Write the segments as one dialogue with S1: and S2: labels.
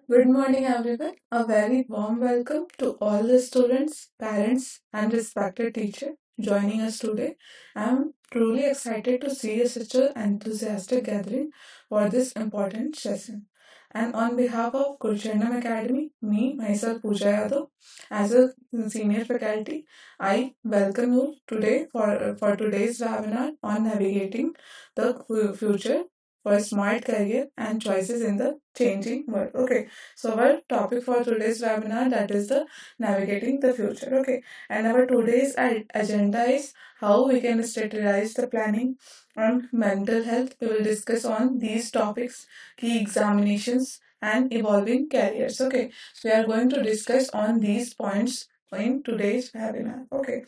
S1: Good morning, everyone. A very warm welcome to all the students, parents, and respected teacher joining us today. I am truly excited to see such an enthusiastic gathering for this important session. And on behalf of Kurshandam Academy, myself, Pooja Yadav, as a senior faculty, I welcome you today for today's webinar on navigating the future for smart career and choices in the changing world. Okay, so our topic for today's webinar that is the navigating the future. Okay, and our today's agenda is how we can strategize the planning on mental health. We will discuss on these topics, key examinations and evolving careers. Okay, so we are going to discuss on these points in today's webinar. Okay,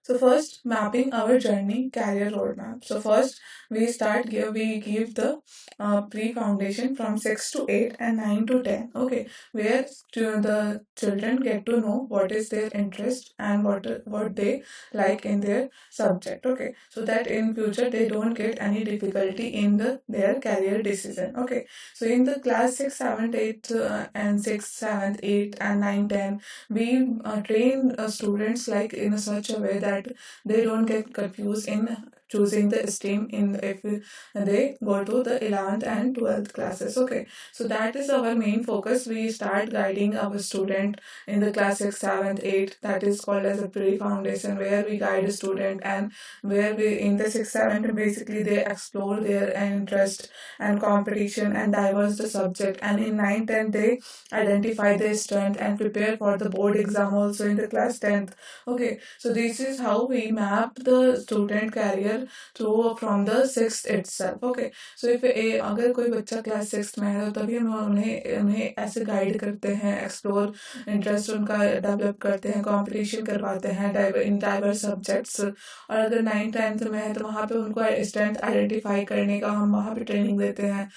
S1: so first, mapping our journey career roadmap. So first, we give the pre-foundation from 6 to 8 and 9 to 10. Okay, where the children get to know what is their interest and what they like in their subject. Okay, so that in future they don't get any difficulty in their career decision. Okay, so in the class 6, 7, 8 and 6, 7, 8 and 9, 10, we train students like in such a way that they don't get confused in choosing the stream in if they go to the 11th and 12th classes. Okay, so that is our main focus. We start guiding our student in the class 6, 7th, 8th, that is called as a pre-foundation, where we guide a student and where we in the 6th, 7th basically they explore their interest and competition and diverse the subject, and in 9th, 10th they identify their strength and prepare for the board exam also in the class 10th. Okay, so this is how we map the student career through from the sixth itself. Okay, so if अगर कोई बच्चा class six में है तो तभी हम उन्हें उन्हें ऐसे गाइड करते हैं, एक्सप्लोर इंटरेस्ट उनका डेवलप करते हैं, कंपटीशन करवाते हैं इन डाइवर्स सब्जेक्ट्स। और अगर नाइन्थ टेंथ में है तो वहाँ पे उनको स्ट्रेंथ आइडेंटिफाई करने का हम वहाँ पे ट्रेनिंग देते हैं,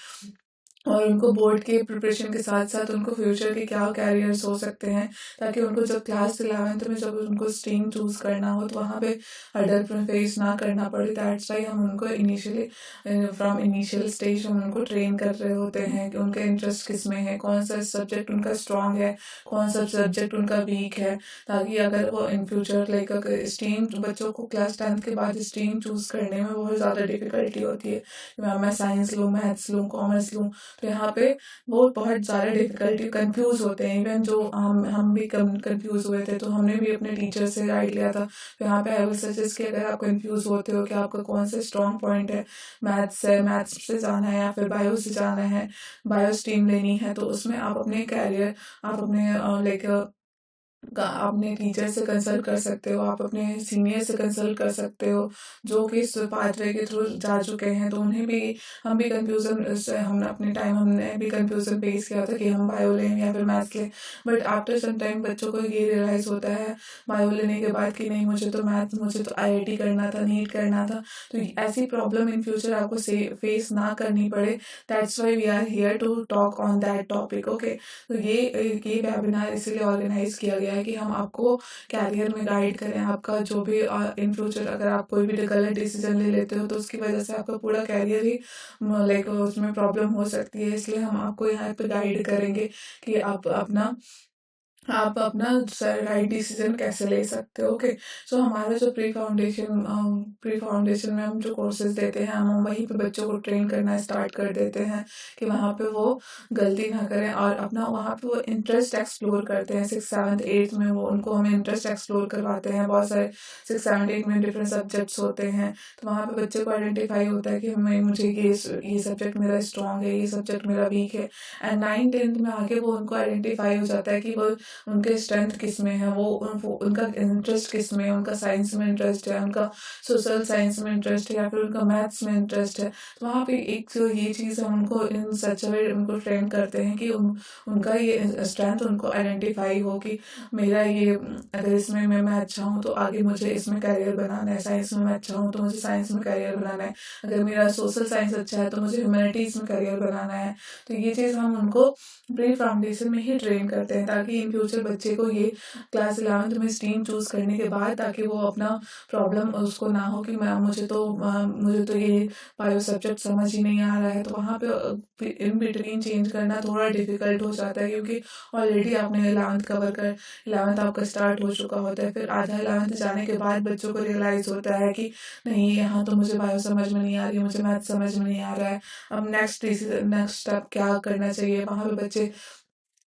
S1: और उनको बोर्ड के प्रिपरेशन के साथ साथ उनको फ्यूचर के क्या कैरियर्स हो सकते हैं, ताकि उनको जब क्लास 11th में जब उनको स्ट्रीम चूज करना हो तो वहाँ पे हर्डल फेस ना करना पड़े। दैट्स वाई हम उनको इनिशियली फ्रॉम इनिशियल स्टेज हम उनको ट्रेन कर रहे होते हैं कि उनका इंटरेस्ट किस में है, कौन सा सब्जेक्ट उनका स्ट्रांग है, कौन सा सब्जेक्ट उनका वीक है, ताकि अगर वो इन फ्यूचर लाइक स्ट्रीम बच्चों को क्लास 10th के बाद स्ट्रीम चूज करने में बहुत ज़्यादा डिफिकल्टी होती है। मैं साइंस लूँ, मैथ्स लूँ, कॉमर्स लूँ, तो यहाँ पे वो बहुत ज़्यादा डिफिकल्टी कंफ्यूज होते हैं। इवन जो हम भी कंफ्यूज हुए थे तो हमने भी अपने टीचर से गाइड लिया था। तो यहाँ पे आई विल सजेस्ट कि अगर आप कंफ्यूज होते हो कि आपका कौन सा स्ट्रॉन्ग पॉइंट है, मैथ्स है, मैथ्स से जाना है या फिर बायो से जाना है, बायो स्ट्रीम लेनी है, तो उसमें आप अपने कैरियर आप अपने लाइक अपने टीचर से कंसल्ट कर सकते हो, आप अपने सीनियर से कंसल्ट कर सकते हो जो कि इस पाथवे के थ्रू जा चुके हैं। तो उन्हें भी हम भी कंफ्यूजन हमने अपने टाइम हमने भी कंफ्यूजन फेस किया था कि हम बायो लें या फिर मैथ्स लें, बट आफ्टर सम टाइम बच्चों को ये रियलाइज होता है बायो लेने के बाद कि नहीं, मुझे तो मैथ्स, मुझे तो आईआईटी करना था, नीट करना था। तो ऐसी प्रॉब्लम इन फ्यूचर आपको फेस ना करनी पड़े। That's why we are here to talk on that topic. Okay, तो ये वेबिनार इसलिए ऑर्गेनाइज किया गया है कि हम आपको कैरियर में गाइड करें। आपका जो भी इन फ्यूचर अगर आप कोई भी गलत डिसीजन ले लेते हो तो उसकी वजह से आपका पूरा कैरियर ही लाइक उसमें प्रॉब्लम हो सकती है। इसलिए हम आपको यहाँ पे गाइड करेंगे कि आप अपना राइट डिसीजन कैसे ले सकते हो। ओके, सो हमारा जो प्री फाउंडेशन में हम जो कोर्सेज देते हैं हम वहीं पे बच्चों को ट्रेन करना स्टार्ट कर देते हैं कि वहाँ पे वो गलती ना करें और अपना वहाँ पे वो इंटरेस्ट एक्सप्लोर करते हैं। 6, 7, 8 में वो उनको हम इंटरेस्ट एक्सप्लोर करवाते हैं। बहुत सारे 6, 7, 8 में डिफरेंट सब्जेक्ट्स होते हैं, तो वहाँ पे बच्चे को आइडेंटिफाई होता है कि हमें मुझे ये सब्जेक्ट मेरा स्ट्रॉन्ग है, ये सब्जेक्ट मेरा वीक है। एंड 9, 10th में आगे वो उनको आइडेंटिफाई हो जाता है कि वो उनके स्ट्रेंथ किस में है, वो उनका इंटरेस्ट किस में है, उनका साइंस में इंटरेस्ट है, उनका सोशल साइंस में इंटरेस्ट है या फिर उनका मैथ्स में इंटरेस्ट है। तो वहाँ पे एक जो ये चीज़ हम उनको इन सच वे उनको ट्रेन करते हैं कि उनका ये स्ट्रेंथ उनको आइडेंटिफाई हो कि मेरा ये अगर इसमें मैं अच्छा हूँ तो आगे मुझे इसमें करियर बनाना है, साइंस में मैं अच्छा हूँ तो मुझे साइंस में करियर बनाना है, अगर मेरा सोशल साइंस अच्छा है तो मुझे ह्यूमैनिटीज़ में करियर बनाना है। तो ये चीज़ हम उनको प्री फाउंडेशन में ही ट्रेन करते हैं ताकि इन फ्यूचर बच्चे को ये क्लास 11th में स्ट्रीम चूज़ करने के बाद, ताकि वो अपना प्रॉब्लम उसको ना हो कि मैम मुझे तो ये बायो सब्जेक्ट समझ ही नहीं आ रहा है। तो वहाँ पे इन बिटवीन चेंज करना थोड़ा डिफ़िकल्ट हो जाता है, क्योंकि ऑलरेडी आपने 11th कवर कर 11th आपका स्टार्ट हो चुका होता है। फिर आधा 11th जाने के बाद बच्चों को रियलाइज़ होता है कि नहीं, यहाँ तो मुझे बायो समझ में नहीं आ रही, मुझे मैथ समझ में नहीं आ रहा है। अब नेक्स्ट स्टेप क्या करना चाहिए? वहाँ पे बच्चे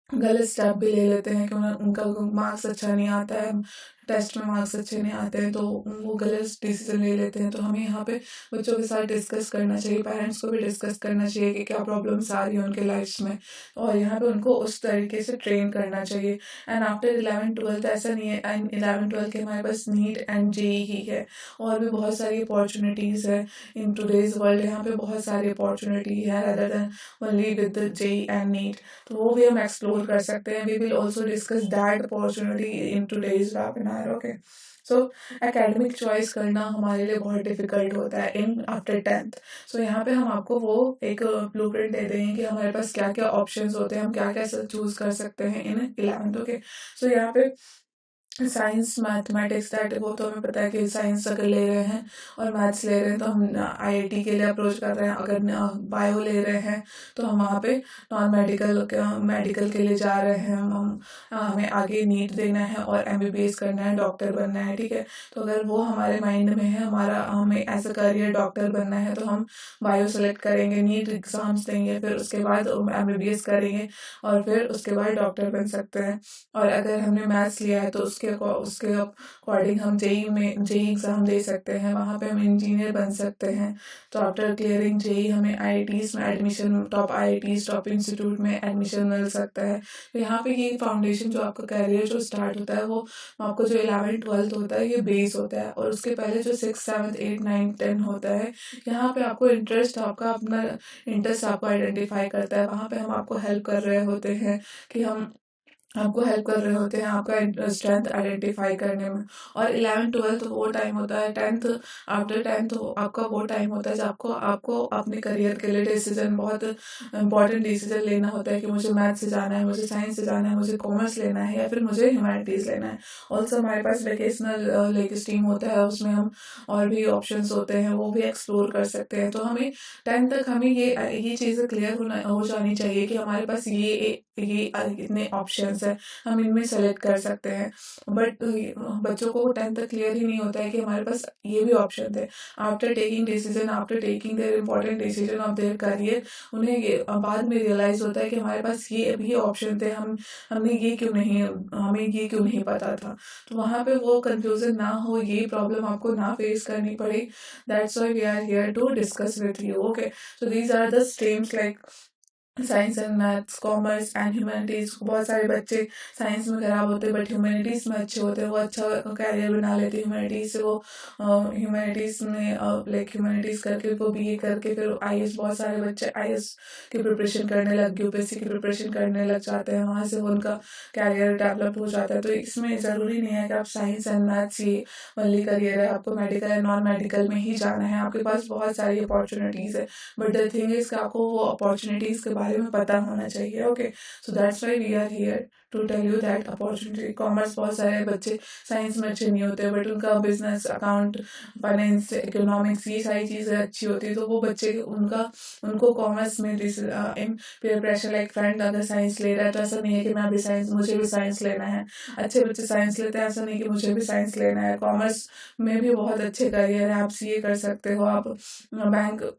S1: गलत स्टेप भी ले लेते हैं कि उनका मार्क्स अच्छा नहीं आता है, टेस्ट में मार्क्स अच्छे नहीं आते हैं, तो वो गलत डिसीजन ले लेते हैं। तो हमें यहाँ पे बच्चों के साथ डिस्कस करना चाहिए, पेरेंट्स को भी डिस्कस करना चाहिए कि क्या प्रॉब्लम्स आ रही हैं उनके लाइफ्स में, और यहाँ पे उनको उस तरीके से ट्रेन करना चाहिए। एंड आफ्टर 11th 12th ऐसा नहीं है, एंड 11th 12th के हमारे पास नीट एंड जेई ही है, और भी बहुत सारी अपॉर्चुनिटीज़ है इन टूडेज़ वर्ल्ड। यहाँ पे बहुत सारी अपॉर्चुनिटी है other than only with the JEE and NEET, तो वो भी हम एक्सप्लोर कर सकते हैं। We will also discuss that opportunity in today's webinar. Okay, so academic choice करना हमारे लिए बहुत डिफिकल्ट होता है इन आफ्टर 10th। सो यहाँ पे हम आपको वो एक ब्लूप्रिंट दे देंगे कि हमारे पास क्या क्या ऑप्शंस होते हैं, हम क्या क्या चूज कर सकते हैं इन 11th। ओके, सो यहाँ पे साइंस मैथमेटिक्स दैट, वो तो हमें पता है कि साइंस अगर ले रहे हैं और मैथ्स ले रहे हैं तो हम आईआईटी के लिए अप्रोच कर रहे हैं। अगर बायो ले रहे हैं तो हम वहाँ पे नॉन मेडिकल के लिए जा रहे हैं। हमें आगे नीट देना है और एमबीबीएस करना है, डॉक्टर बनना है, ठीक है। तो अगर वो हमारे माइंड में है, हमें एज अ करियर डॉक्टर बनना है, तो हम बायो सेलेक्ट करेंगे, नीट एग्जाम्स देंगे, फिर उसके बाद एमबीबीएस करेंगे, और फिर उसके बाद डॉक्टर बन सकते हैं। और अगर हमने मैथ्स लिया है तो उसके अकॉर्डिंग हम जेई एग्ज़ाम दे सकते हैं, वहाँ पे हम इंजीनियर बन सकते हैं। तो आफ्टर क्लियरिंग जेई हमें आईआईटीज़ में admission, top IITs top institute में एडमिशन मिल सकता है। तो यहाँ पे ये फाउंडेशन जो आपका करियर जो स्टार्ट होता है, वो आपको जो 11th 12th होता है ये बेस होता है, और उसके पहले जो 6 7 8 9 10 होता है, यहाँ पे आपको आपका अपना इंटरेस्ट आपको आइडेंटिफाई करता है। वहाँ पे हम आपको हेल्प कर रहे होते हैं कि हम आपको हेल्प कर रहे होते हैं आपका स्ट्रेंथ आइडेंटिफाई करने में। और 11th 12th वो टाइम होता है, 10th आफ्टर 10th आपका वो टाइम होता है जब आपको आपको अपने करियर के लिए डिसीजन, बहुत इंपॉर्टेंट डिसीजन लेना होता है कि मुझे मैथ से जाना है, मुझे साइंस से जाना है, मुझे कॉमर्स लेना है, या फिर मुझे ह्यूमैनिटीज़ लेना है। ऑल्सो हमारे पास वेकेशनल लेक स्ट्रीम होता है, उसमें हम और भी ऑप्शंस होते हैं, वो भी एक्सप्लोर कर सकते हैं। तो हमें 10th तक हमें ये चीज़ें क्लियर हो जानी चाहिए कि हमारे पास ये इतने ऑप्शंस हैं, हम इनमें सेलेक्ट कर सकते हैं। बट बच्चों को 10th तक क्लियर ही नहीं होता है कि हमारे पास ये भी ऑप्शन थे। After taking their important decision of their career, उन्हें ये बाद में रियलाइज होता है कि हमारे पास ये भी ऑप्शन थे, हमें ये क्यों नहीं पता था। तो वहाँ पे वो कंफ्यूजन ना हो, ये प्रॉब्लम आपको ना फेस करनी पड़े। That's why we are here to discuss with you. Okay, so these are the streams like science and maths, commerce and humanities. बहुत सारे बच्चे साइंस में खराब होते हैं बट ह्यूमैनिटीज़ में अच्छे होते हैं, वो अच्छा कैरियर बना लेते हैं ह्यूमैनिटीज़ से। वो ह्यूमैनिटीज़ में लाइक ह्यूमैनिटीज़ करके वो बीए करके फिर आईएएस, बहुत सारे बच्चे आईएएस की प्रिपरेशन करने लग गए, यूपीएससी की प्रिपरेशन करने लग जाते हैं, वहाँ से वो उनका कैरियर डेवलप हो जाता है। तो इसमें ज़रूरी नहीं है कि आप science and maths he only career है, आपको मेडिकल एंड नॉन मेडिकल में ही जाना है, आपके पास बहुत सारी अपॉर्चुनिटीज़ है। बट द थिंग इज कि आपको वो अपॉर्चुनिटीज के बारे में पता होना चाहिए। Okay, so that's why we are here to tell you that opportunity. Commerce, बहुत सारे बच्चे साइंस में अच्छे नहीं होते बट उनका बिजनेस, अकाउंट, फाइनेंस, इकोनॉमिक्स, ये सारी चीज़ें अच्छी होती है, तो वो बच्चे उनको कॉमर्स में इन पीयर प्रेशर, लाइक फ्रेंड अगर साइंस ले रहा है तो ऐसा नहीं है कि मुझे भी साइंस लेना है। अच्छे बच्चे साइंस लेते हैं, ऐसा नहीं कि मुझे भी साइंस लेना है। कॉमर्स में भी बहुत अच्छे करियर है, आप सीए कर सकते हो, आप बैंक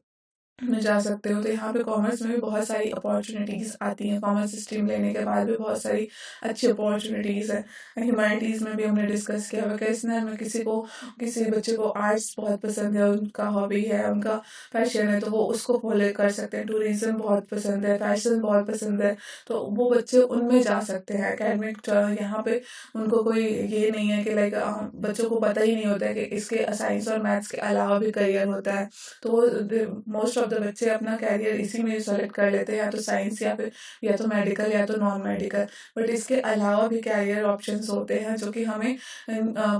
S1: में जा सकते हो। तो यहाँ पे कॉमर्स में भी बहुत सारी अपॉर्चुनिटीज़ आती हैं, कॉमर्स स्ट्रीम लेने के बाद भी बहुत सारी अच्छी अपॉर्चुनिटीज़ है। ह्यूमैनिटीज़ में भी हमने डिस्कस किया, वोकेशनल में किसी बच्चे को आर्ट्स बहुत पसंद है, उनका हॉबी है, उनका पैशन है, तो वो उसको फॉलो कर सकते हैं। टूरिज्म बहुत पसंद है, फैशन बहुत पसंद है, तो वो बच्चे उनमें जा सकते हैं। एकेडमिक यहाँ पे उनको कोई ये नहीं है कि लाइक बच्चों को पता ही नहीं होता है कि इसके साइंस और मैथ्स के अलावा भी करियर होता है। तो मोस्ट ऑफ द बच्चे अपना कैरियर इसी में सेलेक्ट कर लेते हैं, या तो साइंस, या तो मेडिकल, या तो नॉन मेडिकल। बट इसके अलावा भी कैरियर ऑप्शंस होते हैं जो कि हमें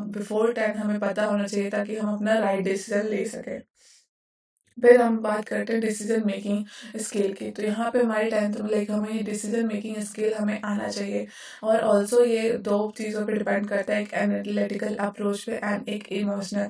S1: बिफोर 10 हमें पता होना चाहिए ताकि हम अपना राइट डिसीजन ले सकें। फिर हम बात करते हैं डिसीजन मेकिंग स्किल की। तो यहाँ पे हमारी 10th में लाइक हमें डिसीजन मेकिंग स्किल हमें आना चाहिए। और ऑल्सो ये दो चीज़ों पे डिपेंड करता है, एक एनालिटिकल अप्रोच पे एंड एक इमोशनल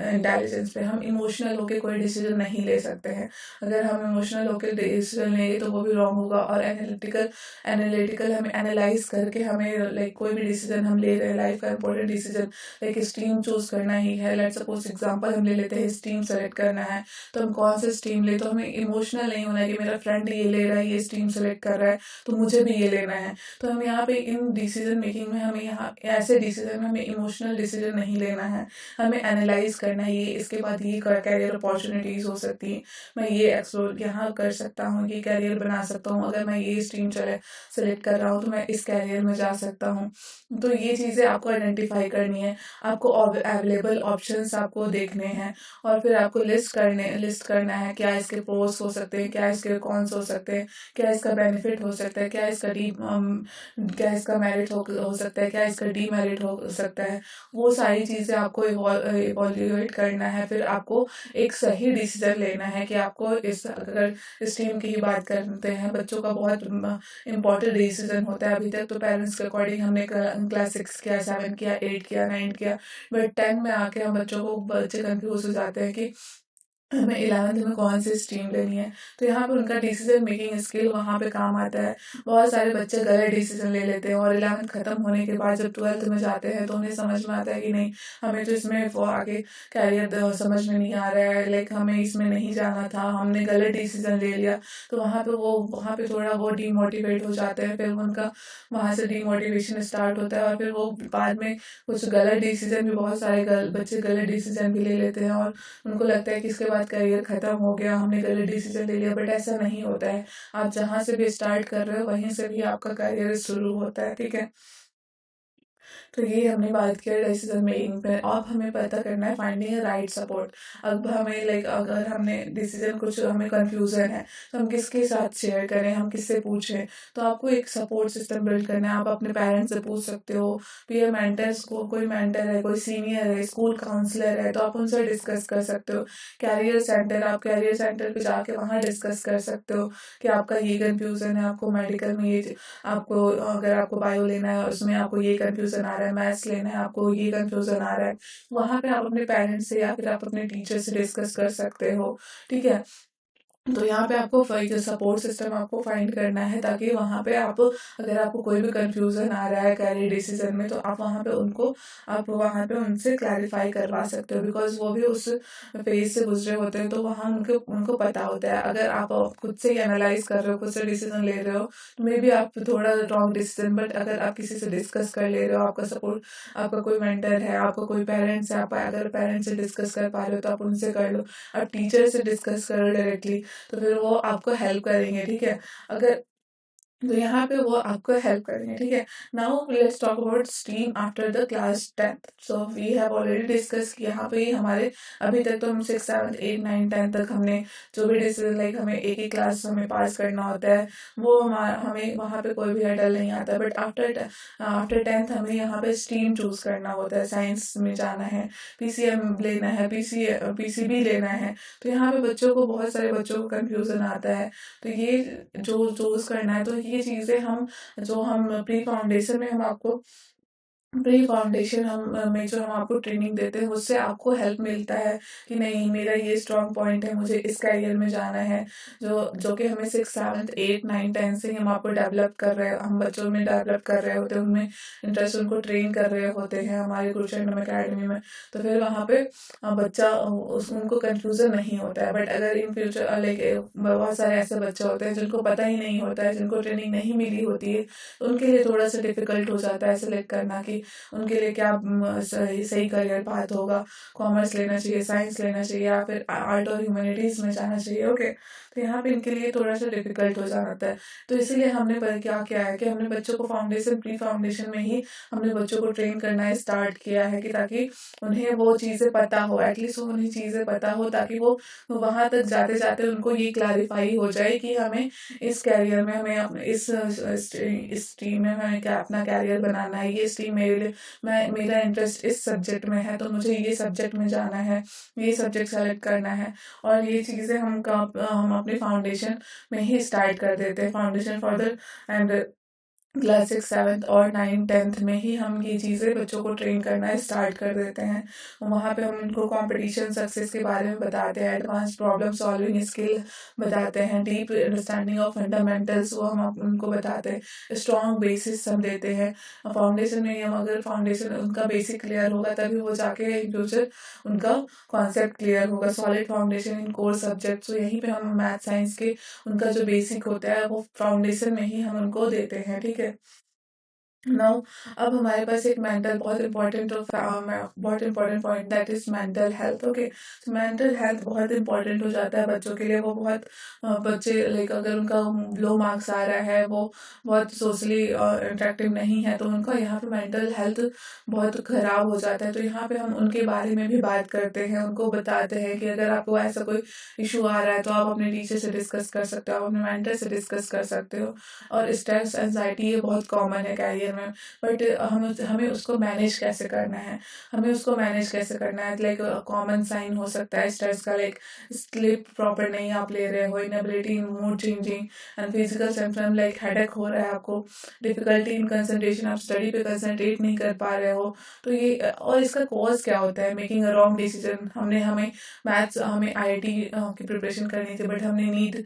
S1: इंटेलिजेंस पे। हम इमोशनल होके कोई डिसीजन नहीं ले सकते हैं। अगर हम इमोशनल होकर डिसीजन लेंगे तो वो भी रॉन्ग होगा। और एनालिटिकल हमें एनालाइज करके हमें लाइक कोई भी डिसीजन हम ले रहे हैं, लाइफ का important decision like stream choose करना ही है। लेट सपोज एग्जाम्पल हम ले लेते हैं, स्ट्रीम सेलेक्ट करना है, तो हम कौन सा स्ट्रीम ले, तो हमें इमोशनल नहीं होना है कि मेरा फ्रेंड ये ले रहा है, ये स्ट्रीम सेलेक्ट कर रहा है तो मुझे भी ये लेना है। तो हम यहाँ पे इन डिसीजन मेकिंग में हमें यहाँ ऐसे डिसीजन में हमें इमोशनल डिसीजन नहीं लेना है। हमें एनालाइज करना है, ये इसके बाद ये कैरियर अपॉर्चुनिटीज हो सकती हैं, मैं ये एक्सप्लोर यहाँ कर सकता हूँ, ये कैरियर बना सकता हूँ, अगर मैं ये स्ट्रीम सेलेक्ट कर रहा हूँ तो मैं इस कैरियर में जा सकता हूँ। तो ये चीज़ें आपको आइडेंटिफाई करनी है, आपको अवेलेबल ऑप्शंस आपको देखने हैं, और फिर आपको लिस्ट करना है क्या इसके प्रोस हो सकते हैं, क्या इसके कॉन्स हो सकते हैं, क्या इसका बेनिफिट हो सकता है, क्या इसका मेरिट हो सकता है, क्या इसका डीमेरिट हो सकता है। वो सारी चीज़ें आपको इवॉल्यूएट करना है। फिर आपको एक सही डिसीजन लेना है कि आपको इस अगर स्ट्रीम की ही बात करते हैं, बच्चों का बहुत इंपॉर्टेंट डिसीजन होता है। अभी तक तो पेरेंट्स के अकॉर्डिंग हमने क्लास 6 किया, 7 किया, 8 किया, 9 किया, बट 10 में आके हम बच्चे कंफ्यूज हो जाते हैं कि हमें 11th में कौन सी स्ट्रीम लेनी है। तो यहाँ पे उनका डिसीजन मेकिंग स्किल वहाँ पे काम आता है। बहुत सारे बच्चे गलत डिसीजन ले लेते हैं और 11th खत्म होने के बाद जब 12th में जाते हैं तो उन्हें समझ में आता है कि नहीं, हमें तो इसमें वो आगे कैरियर समझ में नहीं आ रहा है, लाइक हमें इसमें नहीं जाना था, हमने गलत डिसीजन ले लिया। तो वहाँ पे थोड़ा वो डीमोटिवेट हो जाते हैं, फिर उनका वहाँ से डीमोटिवेशन स्टार्ट होता है, और फिर वो बाद में कुछ गलत डिसीजन भी, बहुत सारे बच्चे गलत डिसीजन भी ले लेते हैं और उनको लगता है कि इसके बाद करियर खत्म हो गया, हमने गलत डिसीजन ले लिया, बट ऐसा नहीं होता है। आप जहाँ से भी स्टार्ट कर रहे हो वहीं से भी आपका करियर शुरू होता है, ठीक है। तो ये हमने बात किया डिसीजन मेकिंग पे। अब हमें पता करना है फाइंडिंग राइट सपोर्ट। अब हमें लाइक अगर हमने डिसीजन कुछ हमें कंफ्यूजन है तो हम किसके साथ शेयर करें, हम किससे पूछें। तो आपको एक सपोर्ट सिस्टम बिल्ड करना है। आप अपने पेरेंट्स से पूछ सकते हो, पीयर मेंटर्स को, कोई मेंटर है, कोई सीनियर है, स्कूल काउंसलर है, तो आप उनसे डिस्कस कर सकते हो। आप कैरियर सेंटर पे जाके वहाँ डिस्कस कर सकते हो कि आपका ये कंफ्यूजन है, आपको मेडिकल में ये, आपको अगर आपको बायो लेना है उसमें आपको ये कंफ्यूजन आ रहा है, मैथ्स लेना है आपको ये कंफ्यूजन आ रहा है। वहाँ पे आप अपने पेरेंट्स से या फिर आप अपने टीचर से डिस्कस कर सकते हो, ठीक है। तो यहाँ पे आपको सपोर्ट सिस्टम आपको फाइंड करना है, ताकि वहाँ पे आप, अगर आपको कोई भी कंफ्यूजन आ रहा है कैरियर डिसीजन में, तो आप वहाँ पे उनसे क्लैरिफाई करवा सकते हो, बिकॉज वो भी उस फेज से गुजरे होते हैं, तो वहाँ उनको उनको पता होता है। अगर आप खुद से ही एनालाइज कर रहे हो, खुद से डिसीजन ले रहे हो, तो मे बी आप थोड़ा रॉन्ग डिसीजन, बट अगर आप किसी से डिस्कस कर ले रहे हो, आपका सपोर्ट, आपका कोई मेंटर है, आपका कोई पेरेंट्स है, आप अगर पेरेंट्स से डिस्कस कर पा रहे हो तो आप उनसे कर लो। आप टीचर से डिस्कस करो डायरेक्टली, तो फिर वो आपको हेल्प करेंगे, ठीक है। अगर तो यहाँ पे वो आपको हेल्प करेंगे, ठीक है। Now let's talk about stream after the class 10th। So we have already discuss कि यहाँ पे हमारे अभी तक तो हम 6 7 8 9 10 तक हमने जो भी डिसीजन, लाइक हमें एक ही क्लास हमें पास करना होता है, वो हमें वहाँ पे कोई भी हर्डल नहीं आता। बट आफ्टर 10th हमें यहाँ पे स्ट्रीम चूज करना होता है, साइंस में जाना है, पीसीएम लेना है, पीसीबी लेना है। तो यहाँ पे बहुत सारे बच्चों को कंफ्यूजन आता है। तो ये जो चूज करना है, तो ये चीज़ें हम प्री फाउंडेशन में जो हम आपको ट्रेनिंग देते हैं, उससे आपको हेल्प मिलता है कि नहीं, मेरा ये स्ट्रॉन्ग पॉइंट है, मुझे इस करियर में जाना है। जो जो कि हमें 6 7 8 9 10 से ही हम आपको डेवलप कर रहे हैं, हम बच्चों में डेवलप कर रहे होते हैं, उनमें इंटरेस्ट, उनको ट्रेन कर रहे होते हैं हमारे गुरुचरणम अकेडमी में। तो फिर वहाँ पे बच्चा उनको कंफ्यूजन नहीं होता है। बट अगर इन फ्यूचर लाइक बहुत सारे ऐसे बच्चे होते हैं जिनको पता ही नहीं होता है, जिनको ट्रेनिंग नहीं मिली होती है, तो उनके लिए थोड़ा सा डिफिकल्ट हो जाता है सेलेक्ट करना कि उनके लिए क्या सही सही करियर पाथ होगा, कॉमर्स लेना चाहिए, साइंस लेना चाहिए, या फिर आर्ट और ह्यूमैनिटीज में जाना चाहिए, ओके। तो यहाँ पे इनके लिए थोड़ा सा डिफिकल्ट हो जाता है। तो इसीलिए हमने क्या किया है कि हमने बच्चों को प्री फाउंडेशन में ही हमने बच्चों को ट्रेन करना स्टार्ट किया है, कि ताकि उन्हें वो चीज़ें पता हो, एटलीस्ट उन्हें चीज़ें पता हो, ताकि वो वहां तक जाते जाते उनको ये क्लैरिफाई हो जाए कि हमें इस कैरियर में, हमें अपने इस स्ट्रीम में हमें क्या अपना कैरियर बनाना है, ये स्ट्रीम मेरे मेरा इंटरेस्ट इस सब्जेक्ट में है, तो मुझे ये सब्जेक्ट में जाना है, ये सब्जेक्ट सेलेक्ट करना है। और ये चीज़ें हम अपने फाउंडेशन में ही स्टार्ट कर देते हैं। फाउंडेशन फर्दर एंड क्लास 6, 7 और 9, 10th में ही हम ये चीज़ें बच्चों को ट्रेन करना स्टार्ट कर देते हैं। वहाँ पे हम उनको कंपटीशन सक्सेस के बारे में बताते हैं, एडवांस प्रॉब्लम सॉल्विंग स्किल बताते हैं, डीप अंडरस्टैंडिंग ऑफ फंडामेंटल्स वो हम उनको बताते हैं, स्ट्रॉन्ग बेसिस हम देते हैं। फाउंडेशन में हम अगर फाउंडेशन उनका बेसिक क्लियर होगा तभी वो जाके इन फ्यूचर उनका कॉन्सेप्ट क्लियर होगा। सॉलिड फाउंडेशन इन कोर सब्जेक्ट्स, तो यहीं पे हम मैथ साइंस के उनका जो बेसिक होता है वो फाउंडेशन में ही हम उनको देते हैं, ठीक है। नाउ अब हमारे पास एक मेंटल बहुत important point that is mental health. Okay, mental health बहुत इंपॉर्टेंट हो जाता है बच्चों के लिए। वो बहुत बच्चे लाइक अगर उनका लो मार्क्स आ रहा है, वो बहुत सोशली इंटरेक्टिव नहीं है, तो उनका यहाँ पे मेंटल हेल्थ बहुत खराब हो जाता है। तो यहाँ पे हम उनके बारे में भी बात करते हैं, उनको बताते हैं कि अगर आपको ऐसा कोई इशू आ रहा है तो आप अपने टीचर से डिस्कस कर सकते हो, आप अपने मेंटर से डिस्कस कर सकते हो। और स्ट्रेस एंजाइटी ये बहुत कॉमन है कैरियर में, बट हमें उसको मैनेज कैसे करना है, हमें उसको मैनेज कैसे करना है। लाइक कॉमन साइन हो सकता है स्ट्रेस का, लाइक स्लीप प्रॉपर नहीं आप ले रहे हो, inability in mood changing and physical symptom like headache हो रहा है आपको, डिफिकल्टी इन कंसंट्रेशन, आप स्टडी पे कंसंट्रेट नहीं कर पा रहे हो। तो ये और इसका कॉज क्या होता है, मेकिंग अ रॉन्ग डिसीजन। हमें मैथ्स हमें आईआईटी की प्रिपरेशन करनी थी, बट हमने नीट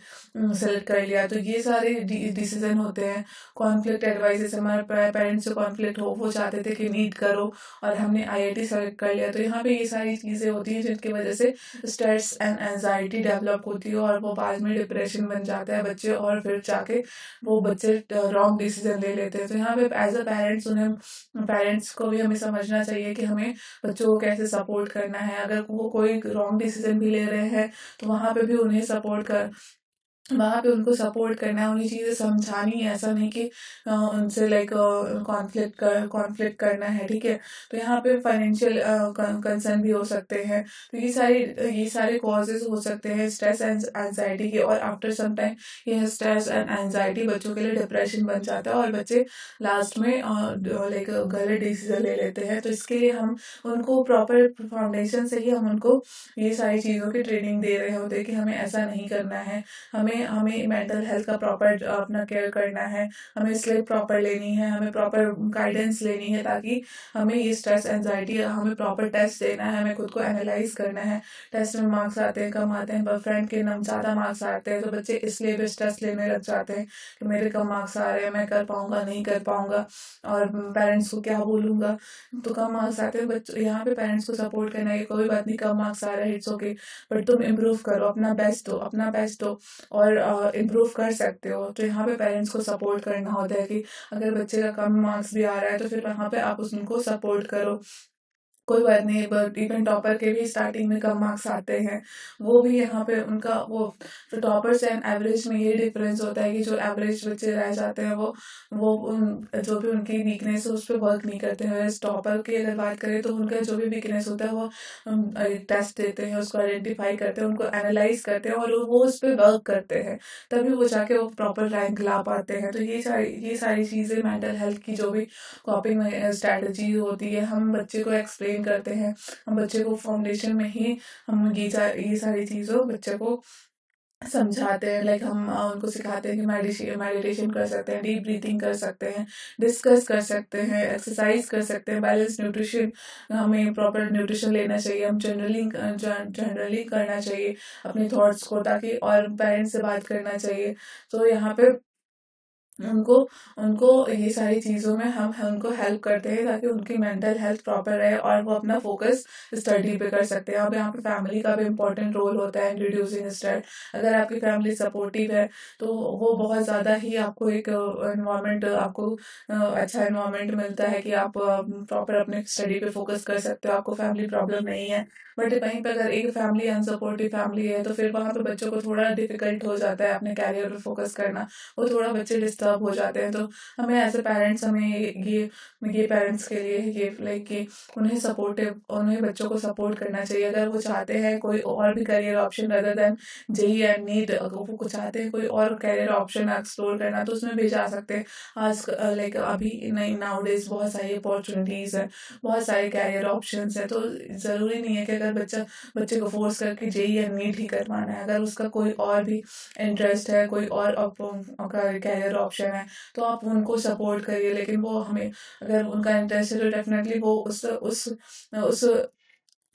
S1: सेलेक्ट कर लिया, तो ये सारे डिसीजन होते हैं। कॉन्फ्लिक्ट एडवाइसेस, हमारे पेरेंट्स से कॉन्फ्लिक्ट हो, वो चाहते थे कि नीट करो और हमने आईआईटी सेलेक्ट कर लिया, तो यहाँ पे ये सारी चीज़ें होती हैं जिनकी वजह से स्ट्रेस एंड एंजाइटी डेवलप होती है और वो बाद में डिप्रेशन बन जाता है बच्चे, और फिर जाके वो बच्चे रॉन्ग डिसीजन ले लेते हैं। तो यहाँ पे एज अ पेरेंट्स उन्हें पेरेंट्स को भी हमें समझना चाहिए कि हमें बच्चों को कैसे सपोर्ट करना है। अगर वो कोई रॉन्ग डिसीजन भी ले रहे हैं तो वहाँ पे भी उन्हें सपोर्ट कर वहाँ पे उनको सपोर्ट करना है, उन्हें चीज़ें समझानी है, ऐसा नहीं कि उनसे लाइक कॉन्फ्लिक्ट करना है, ठीक है। तो यहाँ पे फाइनेंशियल कंसर्न भी हो सकते हैं। तो ये सारे कॉजेज हो सकते हैं स्ट्रेस एंड एंजाइटी के, और आफ्टर सम टाइम ये स्ट्रेस एंड एंजाइटी बच्चों के लिए डिप्रेशन बन जाता है और बच्चे लास्ट में लाइक गलत डिसीजन ले लेते हैं। तो इसके लिए हम उनको प्रॉपर फाउंडेशन से ही हम उनको ये सारी चीज़ों की ट्रेनिंग दे रहे होते हैं कि हमें ऐसा नहीं करना है, हमें हमें मेंटल हेल्थ का प्रॉपर अपना केयर करना है, हमें स्लीप प्रॉपर लेनी है, हमें प्रॉपर गाइडेंस लेनी है, ताकि हमें ये स्ट्रेस एंजाइटी, हमें प्रॉपर टेस्ट देना है, हमें खुद को एनालाइज करना है। टेस्ट में मार्क्स आते हैं, कम आते हैं, फ्रेंड के नम ज़्यादा मार्क्स आते हैं तो बच्चे इसलिए भी स्ट्रेस लेने लग जाते हैं कि मेरे कम मार्क्स आ रहे हैं, मैं कर पाऊंगा नहीं कर पाऊंगा, और पेरेंट्स को क्या बोलूँगा। तो कम मार्क्स आते हैं बच्चों, यहाँ पे पेरेंट्स को सपोर्ट करना है कि कोई बात नहीं, कम मार्क्स आ रहा है, इट्स ओके, बट तुम इम्प्रूव करो, अपना बेस्ट दो और इम्प्रूव कर सकते हो। तो यहाँ पे पेरेंट्स को सपोर्ट करना होता है कि अगर बच्चे का कम मार्क्स भी आ रहा है तो फिर वहाँ पे आप उनको सपोर्ट करो, कोई बात नहीं। बट इवन टॉपर के भी स्टार्टिंग में कम मार्क्स आते हैं, वो भी यहाँ पे उनका वो, तो टॉपर्स एंड एवरेज में ये डिफरेंस होता है कि जो एवरेज बच्चे रह जाते हैं जो भी उनकी वीकनेस है उस पर वर्क नहीं करते हैं। वैसे टॉपर की अगर बात करें तो उनका जो भी वीकनेस होता है वो टेस्ट देते हैं, उसको आइडेंटिफाई करते हैं, उनको एनालाइज करते हैं और वो उस पर वर्क करते हैं, तभी वो जाके वो प्रॉपर रैंक ला पाते हैं। तो ये सारी चीज़ें मेंटल हेल्थ की जो भी कॉपिंग स्ट्रैटेजी होती है, हम बच्चे को एक्सप्लेन करते हैं, हम बच्चे को फाउंडेशन में ही हम ये सारी चीज़ों बच्चे को समझाते हैं। लाइक हम उनको सिखाते हैं कि मेडिटेशन कर सकते हैं, डीप ब्रीथिंग कर सकते हैं, डिस्कस कर सकते हैं, एक्सरसाइज कर सकते हैं, बैलेंस न्यूट्रिशन, हमें प्रॉपर न्यूट्रिशन लेना चाहिए, हम जनरली करना चाहिए अपने थॉट्स को, ताकि और पेरेंट्स से बात करना चाहिए। तो यहाँ पे उनको उनको ये सारी चीज़ों में हम उनको हेल्प करते हैं ताकि उनकी मेंटल हेल्थ प्रॉपर रहे और वो अपना फोकस स्टडी पे कर सकते हैं। अब यहाँ पे फैमिली का भी इम्पोर्टेंट रोल होता है इन रिड्यूसिंग स्ट्रेस। अगर आपकी फैमिली सपोर्टिव है तो वो बहुत ज़्यादा ही आपको एक इन्वायरमेंट आपको अच्छा इन्वायरमेंट मिलता है कि आप प्रॉपर अपने स्टडी पे फोकस कर सकते हो, आपको फैमिली प्रॉब्लम नहीं है। बट कहीं पर अगर एक फैमिली अनसपोर्टिव फैमिली है तो फिर वहाँ पे बच्चों को थोड़ा डिफिकल्ट हो जाता है अपने कैरियर पे फोकस करना, वो थोड़ा बच्चे डिस्टर्ब डिस्टर्ब हो जाते हैं, तो हमें एज ए पेरेंट्स हमें ये पेरेंट्स के लिए ये लाइक कि उन्हें बच्चों को सपोर्ट करना चाहिए। अगर वो चाहते हैं कोई और भी career option other than JEE and NEET, अगर वो कुछ चाहते हैं कोई और करियर ऑप्शन एक्सप्लोर करना, तो उसमें भी जा सकते हैं। आज लाइक अभी नई नाउ डेज बहुत सारी अपॉर्चुनिटीज है, बहुत सारे कैरियर ऑप्शंस है, तो ज़रूरी नहीं है कि अगर बच्चे को फोर्स करके जेई या नीट ही करवाना है। अगर उसका कोई और भी इंटरेस्ट है, कोई और कैरियर ऑप्शन है, तो आप उनको सपोर्ट करिए, लेकिन वो हमें अगर उनका इंटरेस्ट है तो डेफिनेटली वो उस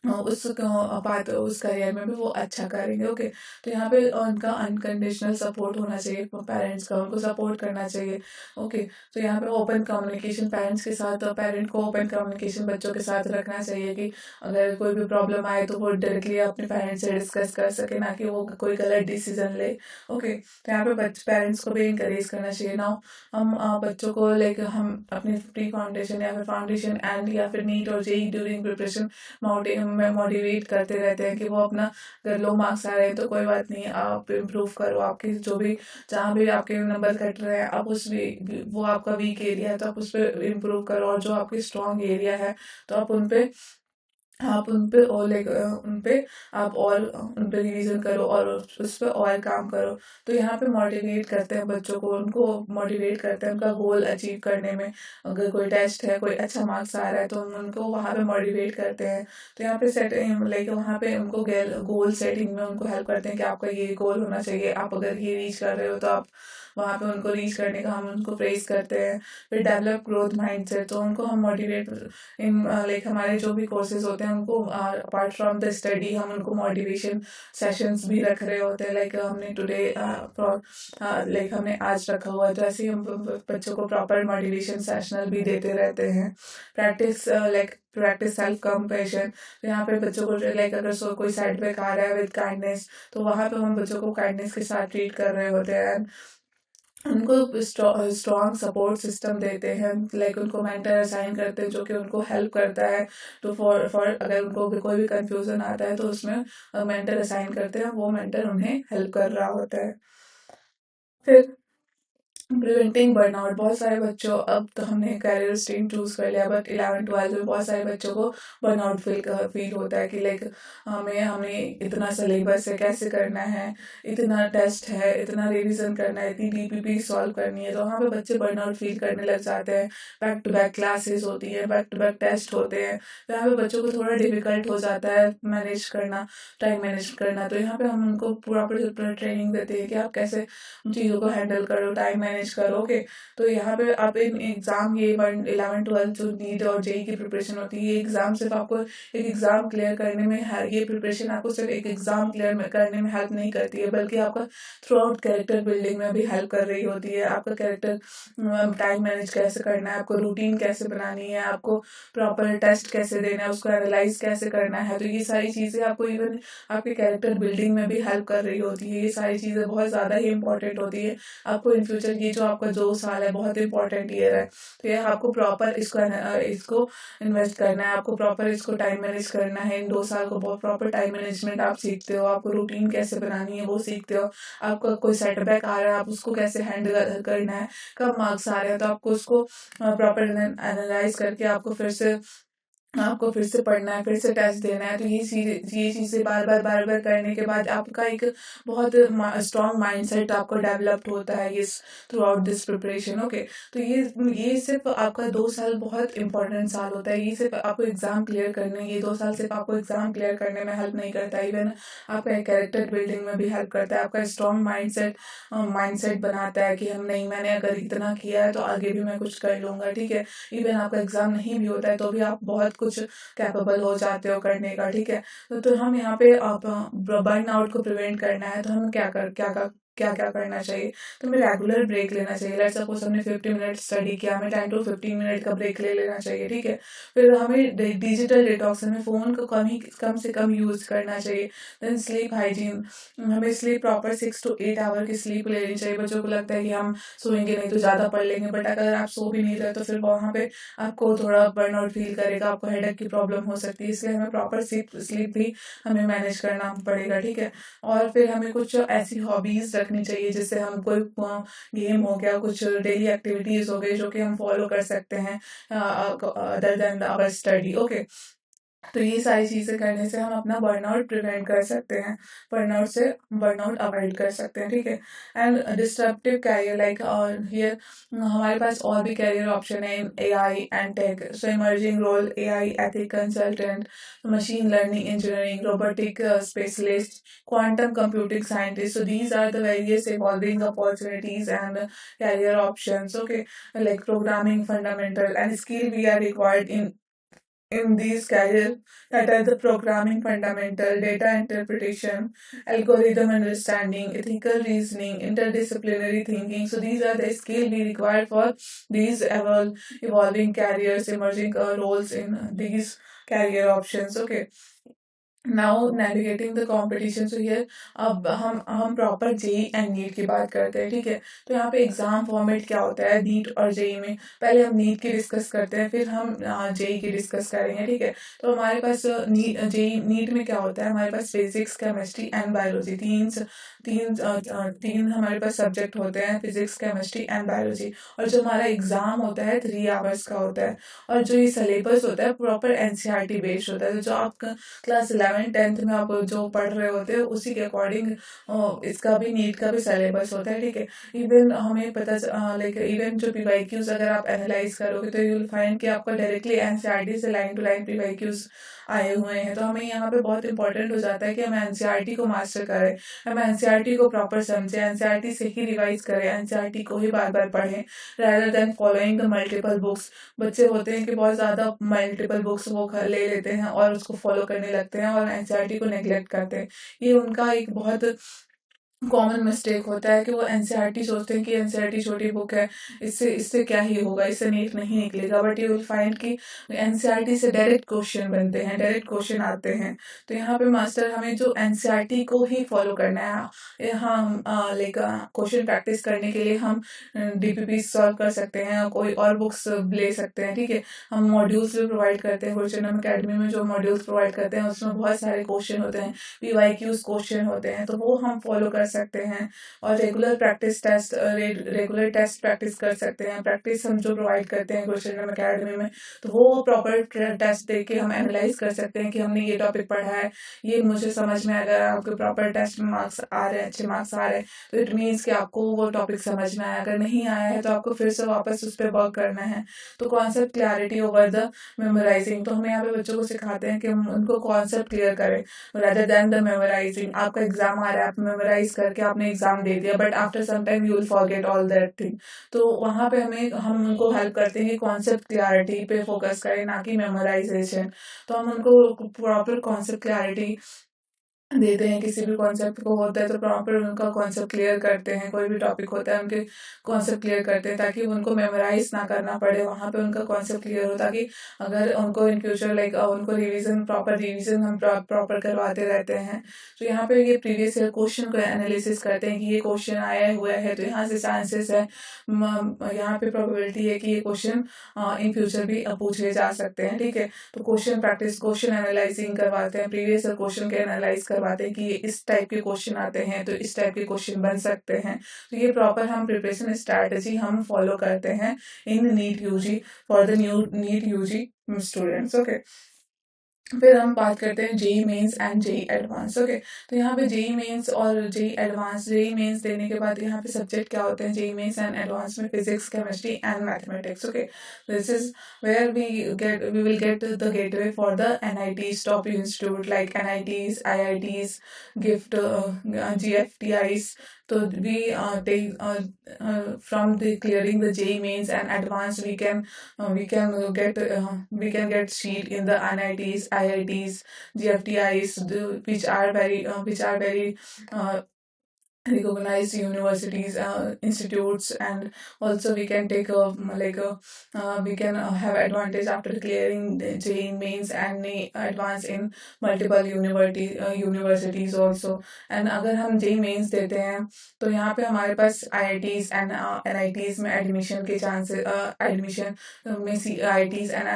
S1: बात उस करियर में भी वो अच्छा करेंगे। ओके, तो यहाँ पे उनका अनकंडीशनल सपोर्ट होना चाहिए, पेरेंट्स का उनको सपोर्ट करना चाहिए। ओके, तो यहाँ पे ओपन कम्युनिकेशन पेरेंट्स के साथ, पेरेंट को ओपन कम्युनिकेशन बच्चों के साथ रखना चाहिए कि अगर कोई भी प्रॉब्लम आए तो वो डायरेक्टली अपने पेरेंट्स से डिस्कस कर सके, ना कि वो कोई गलत डिसीजन ले। ओके, तो यहाँ पे पेरेंट्स को भी इंकरेज करना चाहिए। ना हम बच्चों को लाइक हम अपनी प्री फाउंडेशन या फिर फाउंडेशन एंड या फिर नीट और जेई ड्यूरिंग प्रिपरेशन मोटिवेट करते रहते हैं कि वो अपना, अगर लो मार्क्स आ रहे हैं तो कोई बात नहीं, आप इम्प्रूव करो, आपके जो भी जहाँ भी आपके नंबर कट रहे हैं, आप उस वो आपका वीक एरिया है तो आप उस पर इम्प्रूव करो, और जो आपके स्ट्रॉन्ग एरिया है तो आप उन पे और लाइक उन पे आप और उन पे रिवीजन करो और उस पे और काम करो। तो यहाँ पे मोटिवेट करते हैं बच्चों को, उनको मोटिवेट करते हैं उनका गोल अचीव करने में। अगर कोई टेस्ट है, कोई अच्छा मार्क्स आ रहा है, तो हम उनको वहाँ पे मोटिवेट करते हैं। तो यहाँ पे सेट लाइक वहाँ पे उनको गोल सेटिंग में उनको हेल्प करते हैं कि आपका ये गोल होना चाहिए, आप अगर ये रीच कर रहे हो तो आप वहाँ पे उनको रीच करने का हम उनको प्रेज करते हैं। फिर डेवलप ग्रोथ माइंड से, तो उनको हम मोटिवेट इन लाइक हमारे जो भी कोर्सेज होते हैं उनको अपार्ट फ्रॉम द स्टडी हम उनको मोटिवेशन सेशंस भी रख रहे होते हैं। लाइक हमने टुडे लाइक हमने आज रखा हुआ है, तो ऐसे ही हम बच्चों को प्रॉपर मोटिवेशन सेशनल भी देते रहते हैं। प्रैक्टिस सेल्फ कंपैशन, तो यहाँ पे बच्चों को लाइक अगर कोई सेटबैक आ रहा है विद काइंडनेस, तो वहाँ पे हम बच्चों को काइंडनेस के साथ ट्रीट कर रहे होते हैं। उनको स्ट्रॉन्ग सपोर्ट सिस्टम देते हैं, लाइक उनको मेंटर असाइन करते हैं जो कि उनको हेल्प करता है। तो फॉर अगर उनको भी कोई भी कंफ्यूजन आता है तो उसमें मेंटर असाइन करते हैं, वो मेंटर उन्हें हेल्प कर रहा होता है। फिर प्रिवेंटिंग बर्नआउट, बहुत सारे बच्चों, अब तो हमने करियर स्ट्रीम चूज कर लिया, बट 11th 12th में बहुत सारे बच्चों को बर्नआउट फील होता है कि लाइक हमें इतना सिलेबस है, कैसे करना है, इतना टेस्ट है, इतना रिवीजन करना है, इतनी डीपीपी सॉल्व करनी है, तो वहाँ पे बच्चे बर्नआउट फील करने लग जाते हैं। बैक टू बैक क्लासेस होती है, बैक टू बैक टेस्ट होते हैं, तो यहाँ पे बच्चों को थोड़ा डिफिकल्ट हो जाता है मैनेज करना, टाइम मैनेज करना। तो यहाँ पे हम उनको प्रॉपर ट्रेनिंग देते हैं कि आप कैसे चीज़ों को हैंडल करो, टाइम मैनेज करोगे। तो यहाँ पे आप इन एग्जाम, ये 11th 12th जो नीट और जेई की प्रिपरेशन होती है, ये एग्जाम सिर्फ आपको एक एग्जाम क्लियर करने में है, ये प्रिपरेशन आपको सिर्फ एक एग्जाम क्लियर करने में हेल्प नहीं करती है, बल्कि आपका थ्रू आउट कैरेक्टर बिल्डिंग में भी हेल्प कर रही होती है। आपका कैरेक्टर टाइम मैनेज कैसे करना है, आपको रूटीन कैसे बनानी है, आपको प्रॉपर टेस्ट कैसे देना है, उसको एनालाइज कैसे करना है, तो ये सारी चीज़ें आपको इवन आपके कैरेक्टर बिल्डिंग में भी हेल्प कर रही होती है। ये सारी चीज़ें बहुत ज़्यादा ही इंपॉर्टेंट होती है आपको इन फ्यूचर। ये जो आपका 2 साल है बहुत इंपॉर्टेंट ईयर है, तो ये आपको प्रॉपर इसको इन्वेस्ट करना है, आपको प्रॉपर इसको टाइम मैनेज करना है। इन 2 साल को बहुत प्रॉपर टाइम मैनेजमेंट आप सीखते हो, आपको रूटीन कैसे बनानी है वो सीखते हो, आपका कोई सेटबैक आ रहा है आप उसको कैसे हैंडल करना है, कब मार्क्स आ रहे हैं तो आपको उसको प्रॉपर एनालाइज करके आपको फिर से पढ़ना है, फिर से टेस्ट देना है। तो ये चीज़ें बार बार करने के बाद आपका एक बहुत स्ट्रॉन्ग माइंडसेट आपको डेवलप्ड होता है ये through out this preparation. Okay, तो ये सिर्फ आपका 2 साल बहुत इंपॉर्टेंट साल होता है। ये सिर्फ आपको एग्जाम क्लियर करने, ये 2 साल सिर्फ आपको एग्जाम क्लियर करने में हेल्प नहीं करता, इवन आपका कैरेक्टर बिल्डिंग में भी हेल्प करता है। आपका स्ट्रॉन्ग माइंडसेट बनाता है कि हम नहीं, मैंने अगर इतना किया है तो आगे भी मैं कुछ कर लूंगा। ठीक है, इवन आपका एग्जाम नहीं भी होता है तो भी आप बहुत कुछ कैपेबल हो जाते हो करने का। ठीक है, तो हम यहाँ पे आप बर्न आउट को प्रिवेंट करना है तो हमें क्या क्या करना चाहिए। तो हमें रेगुलर ब्रेक लेना चाहिए। लेट्स सपोज हमने 50 मिनट स्टडी किया, हमें 10 to 15 मिनट का ब्रेक ले लेना चाहिए। ठीक है, फिर हमें डिजिटल डिटॉक्स, हमें फ़ोन को कम से कम यूज़ करना चाहिए। देन स्लीप हाइजीन, हमें स्लीप प्रॉपर 6 to 8 आवर की स्लीप लेनी चाहिए। बच्चों को लगता है कि हम सोएंगे नहीं तो ज़्यादा पढ़ लेंगे, बट अगर आप सो भी नहीं रहे तो फिर वहाँ पे आपको थोड़ा बर्नआउट फील करेगा, आपको हेडेक की प्रॉब्लम हो सकती है। इसलिए हमें प्रॉपर स्लीप भी हमें मैनेज करना पड़ेगा। ठीक है, और फिर हमें कुछ ऐसी हॉबीज रखनी चाहिए, जिससे हम कोई गेम हो गया, कुछ डेली एक्टिविटीज हो गई जो कि हम फॉलो कर सकते हैं other than our study. Okay, तो ये सारी चीज़ें करने से हम अपना बर्नआउट प्रिवेंट कर सकते हैं, बर्नआउट अवॉइड कर सकते हैं, ठीक है। And disruptive career like here हमारे पास और भी कैरियर ऑप्शन है in AI and tech. So emerging role AI ethic consultant, machine learning engineering, robotic specialist, quantum computing scientist. So these are the various evolving opportunities and career options. Okay, like programming fundamental and skill we are required in these careers, that are the programming fundamental, data interpretation, algorithm understanding, ethical reasoning, interdisciplinary thinking. So these are the skills we require for these evolving careers, emerging roles in these career options. Okay, now navigating the competition. So here अब हम proper JEE and NEET की बात करते हैं, ठीक है। तो यहाँ पे एग्जाम फॉर्मेट क्या होता है नीट और जेई में, पहले हम नीट की डिस्कस करते हैं, फिर हम जेई की डिस्कस करेंगे, ठीक है। तो हमारे पास जेई नीट में क्या होता है, हमारे पास फिजिक्स केमिस्ट्री एंड बायोलॉजी तीन हमारे पास सब्जेक्ट होते हैं, फिजिक्स केमिस्ट्री एंड बायोलॉजी। और जो हमारा एग्जाम होता है 3 आवर्स का होता है, और जो ये सिलेबस होता है प्रॉपर एनसीईआरटी बेस्ड होता है। तो जो आप क्लास 11th 10th में आप जो पढ़ रहे होते हो उसी के अकॉर्डिंग इसका भी नीट का भी सिलेबस होता है, ठीक है। इवन हमें पता लाइक इवन जो पीवाईक्यूज अगर आप एनालाइज करोगे तो यू विल फाइंड कि आपका डायरेक्टली एनसीईआरटी से लाइन टू लाइन पीवाईक्यूज आए हुए हैं। तो हमें यहाँ पे बहुत इंपॉर्टेंट हो जाता है कि हम एनसीईआरटी को मास्टर करें, हम एनसीईआरटी को प्रॉपर समझें, एनसीईआरटी से ही रिवाइज करें, एनसीईआरटी को ही बार बार पढ़ें rather than following the multiple books. बच्चे होते हैं कि बहुत ज़्यादा मल्टीपल बुक्स वो ले लेते हैं और उसको फॉलो करने लगते हैं और एनसीईआरटी को नेग्लेक्ट करते हैं। ये उनका एक बहुत कॉमन मिस्टेक होता है कि वो एनसीईआरटी सोचते हैं कि एनसीईआरटी छोटी बुक है, इससे इससे क्या ही होगा, इससे नीट नहीं निकलेगा। बट यू विल फाइंड कि एनसीईआरटी से डायरेक्ट क्वेश्चन बनते हैं, डायरेक्ट क्वेश्चन आते हैं। तो यहाँ पे मास्टर हमें जो एनसीईआरटी को ही फॉलो करना है। यहाँ हम लाइक क्वेश्चन प्रैक्टिस करने के लिए हम डीपीपी सॉल्व कर सकते हैं, कोई और बुक्स ले सकते हैं, ठीक है। हम मॉड्यूल्स भी प्रोवाइड करते हैं, क्वेश्चन अकेडमी में जो मॉड्यूल्स प्रोवाइड करते हैं उसमें बहुत सारे क्वेश्चन होते हैं, पीवाईक्यूज क्वेश्चन होते हैं, तो वो हम फॉलो कर सकते हैं। और रेगुलर टेस्ट प्रैक्टिस कर सकते हैं। प्रैक्टिस हम जो प्रोवाइड करते हैं क्वेश्चन अकेडमी में, तो वो प्रॉपर टेस्ट दे के हम एनालाइज कर सकते हैं कि हमने ये टॉपिक पढ़ा है, ये मुझे समझ में, अगर आपके प्रॉपर टेस्ट में मार्क्स आ रहे हैं, अच्छे मार्क्स आ रहे हैं, तो इट मीन्स कि आपको वो टॉपिक समझ में आया। अगर नहीं आया है तो आपको फिर से वापस उस पर वर्क करना है। तो concept clarity over the memorising. तो हमें यहाँ पे बच्चों को सिखाते हैं कि हम उनको कॉन्सेप्ट क्लियर करें rather than the memorizing। आपका एग्जाम आ रहा है, आप मेमोराइज करके आपने एग्जाम दे दिया, but after some time you will forget all that thing. तो वहाँ पे हम उनको हेल्प करते हैं कि कॉन्सेप्ट क्लैरिटी पे फोकस करें, ना कि मेमोराइजेशन। तो हम उनको प्रॉपर कॉन्सेप्ट क्लैरिटी देते हैं। किसी भी कॉन्सेप्ट को होता है तो प्रॉपर उनका कॉन्सेप्ट क्लियर करते हैं, कोई भी टॉपिक होता है उनके कॉन्सेप्ट क्लियर करते हैं ताकि उनको मेमोराइज ना करना पड़े, वहाँ पे उनका कॉन्सेप्ट क्लियर हो, ताकि अगर उनको इन फ्यूचर लाइक उनको प्रॉपर रिवीजन हम प्रॉपर करवाते रहते हैं। तो यहाँ पे ये प्रीवियस ईयर क्वेश्चन को एनालिसिस करते हैं कि ये क्वेश्चन आया हुआ है तो यहाँ से चांसेस है, यहाँ पे प्रोबेबिलिटी है कि ये क्वेश्चन इन फ्यूचर भी पूछे जा सकते हैं, ठीक है। तो क्वेश्चन प्रैक्टिस, क्वेश्चन एनालाइजिंग करवाते हैं, प्रीवियस ईयर क्वेश्चन के एनालाइज करवाते हैं कि ये इस टाइप के क्वेश्चन आते हैं तो इस टाइप के क्वेश्चन बन सकते हैं। तो ये प्रॉपर हम प्रिपरेशन स्ट्रैटेजी हम फॉलो करते हैं in NEET UG, for the new NEET UG students. Okay, फिर हम बात करते हैं JEE mains and JEE advance. Okay, तो यहाँ पे जेई मेंस और जेई एडवांस, जेई मेंस देने के बाद यहाँ पे सब्जेक्ट क्या होते हैं जेई मेंस एंड एडवांस में, physics chemistry and mathematics. Okay, this is where we will get the gateway for the NITs top institute like NITs, IITs, gift, जीएफटीआईज। तो we take from the clearing the JEE mains and advanced, we can get seat in the NITs, IITs, GFTIs, which are very recognized universities, institutes, and also we can take we can have advantage after clearing the JEE mains and advance in multiple universities also। and अगर हम JEE mains देते हैं तो यहाँ पे हमारे पास IITs and NITs में admission के चांसेस, एडमिशन में IITs एंड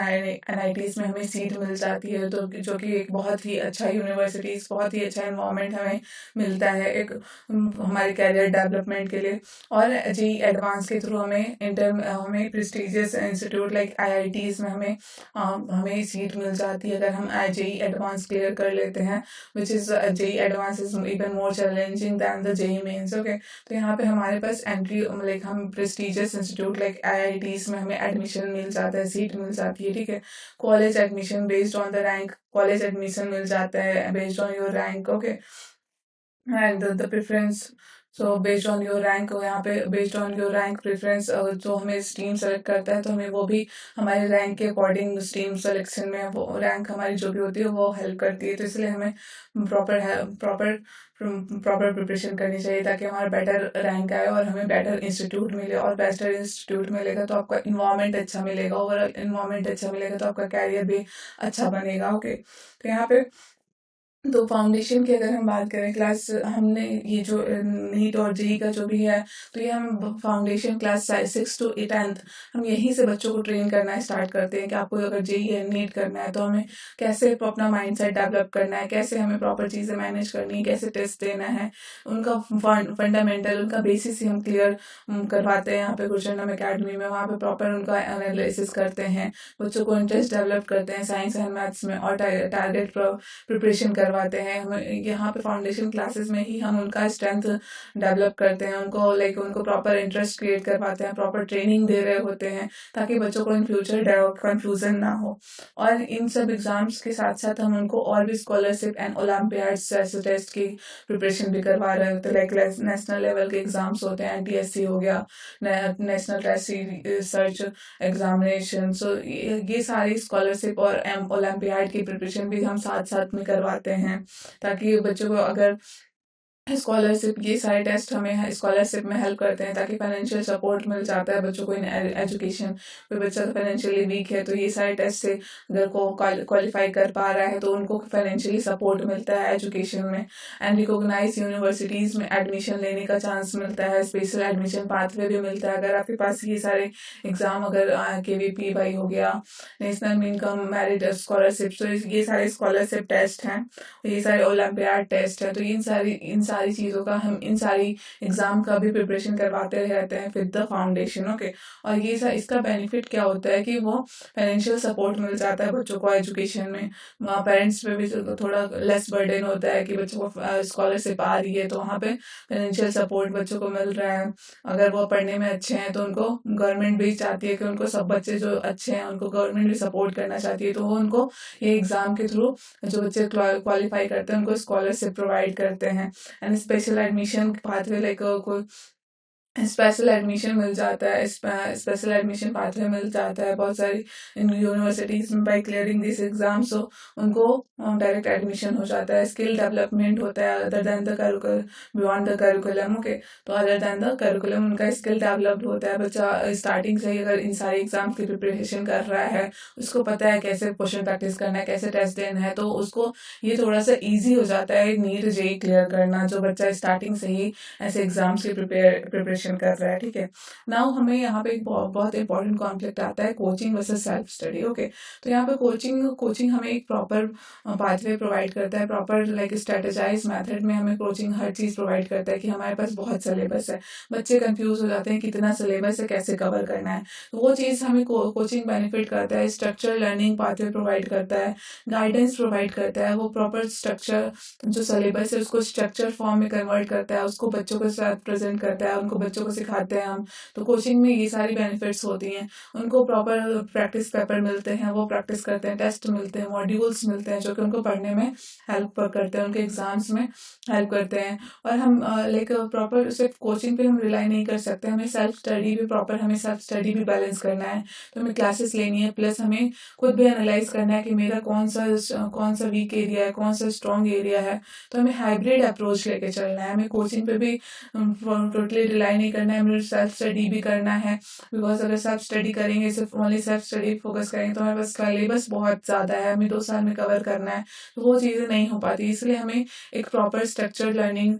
S1: NITs में हमें सीट मिल जाती है, तो जो कि एक बहुत ही अच्छा यूनिवर्सिटीज, बहुत ही अच्छा इन्वायरमेंट हमें मिलता है। एक हमारे कैरियर डेवलपमेंट के लिए। और जी एडवांस के थ्रू हमें प्रेस्टिजियस इंस्टीट्यूट लाइक आईआईटीज में हमें सीट मिल जाती है अगर हम जेई एडवांस क्लियर कर लेते हैं, which is JEE advance is even more challenging than the JEE mains. Okay, तो यहाँ पे हमारे पास एंट्री लाइक हम प्रेस्टिजियस इंस्टीट्यूट लाइक आईआईटीज में हमें एडमिशन मिल जाता है, सीट मिल जाती है, ठीक है। College admission based on the rank, college admission मिल जाता है based on your rank. Okay, and the preference, so based on your rank, यहाँ पे based on your rank preference जो हमें स्ट्रीम सेलेक्ट करता है तो हमें वो भी हमारे रैंक के अकॉर्डिंग स्ट्रीम सिलेक्शन में वो रैंक हमारी जो भी होती है वो हेल्प करती है। तो इसलिए हमें प्रॉपर प्रॉपर प्रॉपर प्रिपरेशन करनी चाहिए ताकि हमारा बेटर रैंक आए और हमें बेटर इंस्टीट्यूट मिले, और बेटर इंस्टीट्यूट मिलेगा तो आपका इन्वायरमेंट अच्छा मिलेगा, ओवरऑल इन्वायरमेंट अच्छा मिलेगा तो आपका कैरियर भी अच्छा बनेगा। ओके, तो यहाँ पे तो फाउंडेशन की अगर हम बात करें क्लास, हमने ये जो नीट और जेई का जो भी है, तो ये हम फाउंडेशन क्लास 6 to 10 हम यहीं से बच्चों को ट्रेन करना स्टार्ट करते हैं कि आपको अगर जेई या नीट करना है तो हमें कैसे अपना माइंडसेट डेवलप करना है, कैसे हमें प्रॉपर चीज़ें मैनेज करनी है, कैसे टेस्ट देना है, उनका फंडामेंटल उनका बेसिस ही हम क्लियर करवाते हैं यहाँ पे गुरुचरणम अकेडमी में। वहाँ पे प्रॉपर उनका एनालिसिस करते हैं, बच्चों को इंटरेस्ट डेवलप करते हैं साइंस एंड मैथ्स में, और टारगेट प्रिपरेशन करवाते हैं। हम यहाँ पे फाउंडेशन क्लासेस में ही हम उनका स्ट्रेंथ डेवलप करते हैं, उनको लाइक उनको प्रॉपर इंटरेस्ट क्रिएट करवाते हैं, प्रॉपर ट्रेनिंग दे रहे होते हैं ताकि बच्चों को इन फ्यूचर कंफ्यूजन ना हो। और इन सब एग्जाम्स के साथ साथ हम उनको और भी स्कॉलरशिप एंड ओलंपियाड्स जैसे टेस्ट की प्रिपरेशन भी करवा रहे होते हैं, लाइक नेशनल लेवल के एग्जाम्स होते हैं, एनटीएससी हो गया, नेशनल टेस्ट रिसर्च एग्जामिनेशन। सो ये सारी स्कॉलरशिप और ओलंपियाड की प्रिपरेशन भी हम साथ साथ में करवाते हैं ताकि बच्चों को अगर स्कॉलरशिप, ये सारे टेस्ट हमें स्कॉलरशिप में हेल्प करते हैं ताकि फाइनेंशियल सपोर्ट मिल जाता है बच्चों को इन एजुकेशन। कोई बच्चा फाइनेंशियली वीक है तो ये सारे टेस्ट से अगर को क्वालिफाई कर पा रहा है तो उनको फाइनेंशियली सपोर्ट मिलता है एजुकेशन में। एंड रिकॉग्नाइज यूनिवर्सिटीज़ में एडमिशन लेने का चांस मिलता है, स्पेशल एडमिशन पाथवे भी मिलता है अगर आपके पास ये सारे एग्जाम, अगर KVPY हो गया, नेशनल इनकम मेरिट स्कॉलरशिप, तो ये सारे स्कॉलरशिप टेस्ट हैं, ये सारे ओलंपियाड टेस्ट है, तो इन सारी चीज़ों का हम इन सारी एग्जाम का भी प्रिपरेशन करवाते रहते हैं विद द फाउंडेशन। ओके, और इसका बेनिफिट क्या होता है कि वो फाइनेंशियल सपोर्ट मिल जाता है बच्चों को एजुकेशन में, पेरेंट्स पे भी थोड़ा लेस बर्डन होता है कि बच्चों को स्कॉलरशिप आ रही है तो वहाँ पे फाइनेंशियल सपोर्ट बच्चों को मिल रहा है। अगर वो पढ़ने में अच्छे हैं तो उनको गवर्नमेंट भी चाहती है कि उनको सब बच्चे जो अच्छे हैं उनको गवर्नमेंट भी सपोर्ट करना चाहती है, तो वो उनको ये एग्ज़ाम के थ्रू जो बच्चे क्वालिफाई करते हैं उनको स्कॉलरशिप प्रोवाइड करते हैं। And special admission pathway like कोई स्पेशल एडमिशन मिल जाता है, स्पेशल एडमिशन पाथवे मिल जाता है बहुत सारी इन यूनिवर्सिटीज में। By clearing this exam so उनको डायरेक्ट एडमिशन हो जाता है। स्किल डेवलपमेंट होता है other then the curriculum, beyond the curriculum. Okay, तो अदर देन द करिकुलम उनका स्किल डेवलप्ड होता है। बच्चा स्टार्टिंग से ही अगर इन सारे एग्जाम की प्रिपरेशन कर रहा है, उसको पता है कैसे क्वेश्चन प्रैक्टिस करना है, कैसे टेस्ट देना है, तो उसको ये थोड़ा सा ईजी हो जाता है नीट जेई क्लियर करना, जो बच्चा स्टार्टिंग से ही ऐसे एग्जाम्स की प्रिपरेशन कर रहा है। ठीक है, नाउ हमें यहाँ पे एक बहुत इंपॉर्टेंट कॉन्फ्लिक्ट आता है, coaching versus self study. Okay, तो यहाँ पे कोचिंग हमें एक प्रॉपर पाथवे प्रोवाइड करता है, प्रॉपर लाइक स्ट्रेटेजाइज मेथड में हमें कोचिंग हर चीज़ प्रोवाइड करता है कि हमारे पास बहुत सिलेबस है, बच्चे कंफ्यूज हो जाते हैं कितना सिलेबस है, कैसे कवर करना है, तो वो चीज़ हमें कोचिंग बेनिफिट करता है। स्ट्रक्चर लर्निंग पाथवे प्रोवाइड करता है, गाइडेंस प्रोवाइड करता है, वो प्रॉपर स्ट्रक्चर जो सिलेबस है उसको स्ट्रक्चर फॉर्म में कन्वर्ट करता है, उसको बच्चों के साथ प्रेजेंट करता है, उनको बच्चों को सिखाते हैं हम। तो कोचिंग में ये सारी बेनिफिट्स होती हैं, उनको प्रॉपर प्रैक्टिस पेपर मिलते हैं, वो प्रैक्टिस करते हैं, टेस्ट मिलते हैं, मॉड्यूल्स मिलते हैं जो कि उनको पढ़ने में हेल्प करते हैं, उनके एग्जाम्स में हेल्प करते हैं। और हम लाइक प्रॉपर सिर्फ कोचिंग पे हम रिलाई नहीं कर सकते, हमें सेल्फ स्टडी भी बैलेंस करना है। तो हमें क्लासेस लेनी है, प्लस हमें खुद भी एनालाइज करना है कि मेरा कौन सा वीक एरिया है, कौन सा स्ट्रॉन्ग एरिया है, तो हमें हाइब्रिड अप्रोच लेके चलना है। हमें कोचिंग पे भी टोटली रिलाई नहीं करना है, हमें सेल्फ स्टडी भी करना है। बिकॉज अगर सेल्फ स्टडी करेंगे, सिर्फ ओनली सेल्फ स्टडी फोकस करेंगे तो हमारे पास सिलेबस बहुत ज़्यादा है, हमें 2 साल में कवर करना है, तो वो चीज़ें नहीं हो पाती। इसलिए हमें एक proper structured learning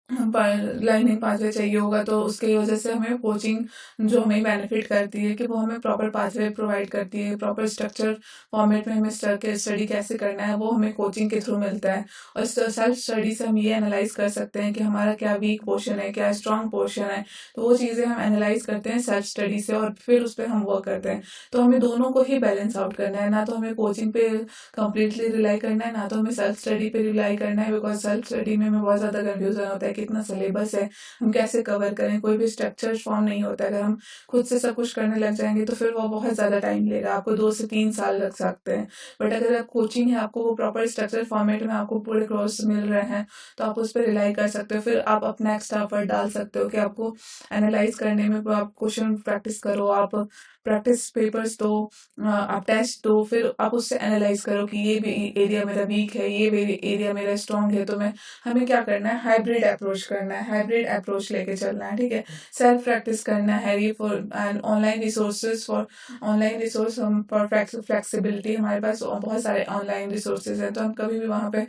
S1: learning pathway चाहिए होगा, तो उसकी वजह से हमें कोचिंग जो हमें बेनिफिट करती है कि वो हमें प्रॉपर पाथवे प्रोवाइड करती है, प्रॉपर स्ट्रक्चर फॉर्मेट में हमें स्टडी कैसे करना है वो हमें कोचिंग के थ्रू मिलता है। और सेल्फ स्टडी से हम ये एनालाइज कर सकते हैं कि हमारा क्या वीक पोर्शन है, क्या स्ट्रांग पोर्शन है, तो वो चीज़ें हम एनालाइज करते हैं सेल्फ स्टडी से और फिर उस पर हम वर्क करते हैं। तो हमें दोनों को ही बैलेंस आउट करना है, ना तो हमें कोचिंग पे कंप्लीटली रिलाई करना है, ना तो हमें सेल्फ स्टडी पे रिलाई करना है, बिकॉज सेल्फ स्टडी में हमें बहुत ज़्यादा कन्फ्यूजन होता है कितना सिलेबस है, हम कैसे कवर करें, कोई भी स्ट्रक्चर फॉर्म नहीं होता है। अगर हम खुद से सब कुछ करने लग जाएंगे तो फिर वो बहुत ज़्यादा टाइम लेगा, आपको 2 से 3 साल लग सकते हैं। बट अगर आप कोचिंग है, आपको वो प्रॉपर स्ट्रक्चर फॉर्मेट में आपको पूरे कोर्स मिल रहे हैं, तो आप उस पर रिलाई कर सकते हो, फिर आप अपना एक्स्ट्रा एफर्ट डाल सकते हो कि आपको एनालाइज करने में आप क्वेश्चन प्रैक्टिस करो, आप प्रैक्टिस पेपर्स दो, आप टेस्ट दो, फिर आप उससे एनालाइज करो कि ये भी एरिया मेरा वीक है, ये भी एरिया मेरा स्ट्रांग है। तो मैं हमें क्या करना है, हाइब्रिड अप्रोच करना है, हाइब्रिड अप्रोच लेके चलना है, ठीक है। सेल्फ प्रैक्टिस करना है, ये for and online resources for online resource, हम फॉर फ्लेक्सिबिलिटी, हमारे पास बहुत सारे ऑनलाइन रिसोर्सेज हैं, तो हम कभी भी वहाँ पे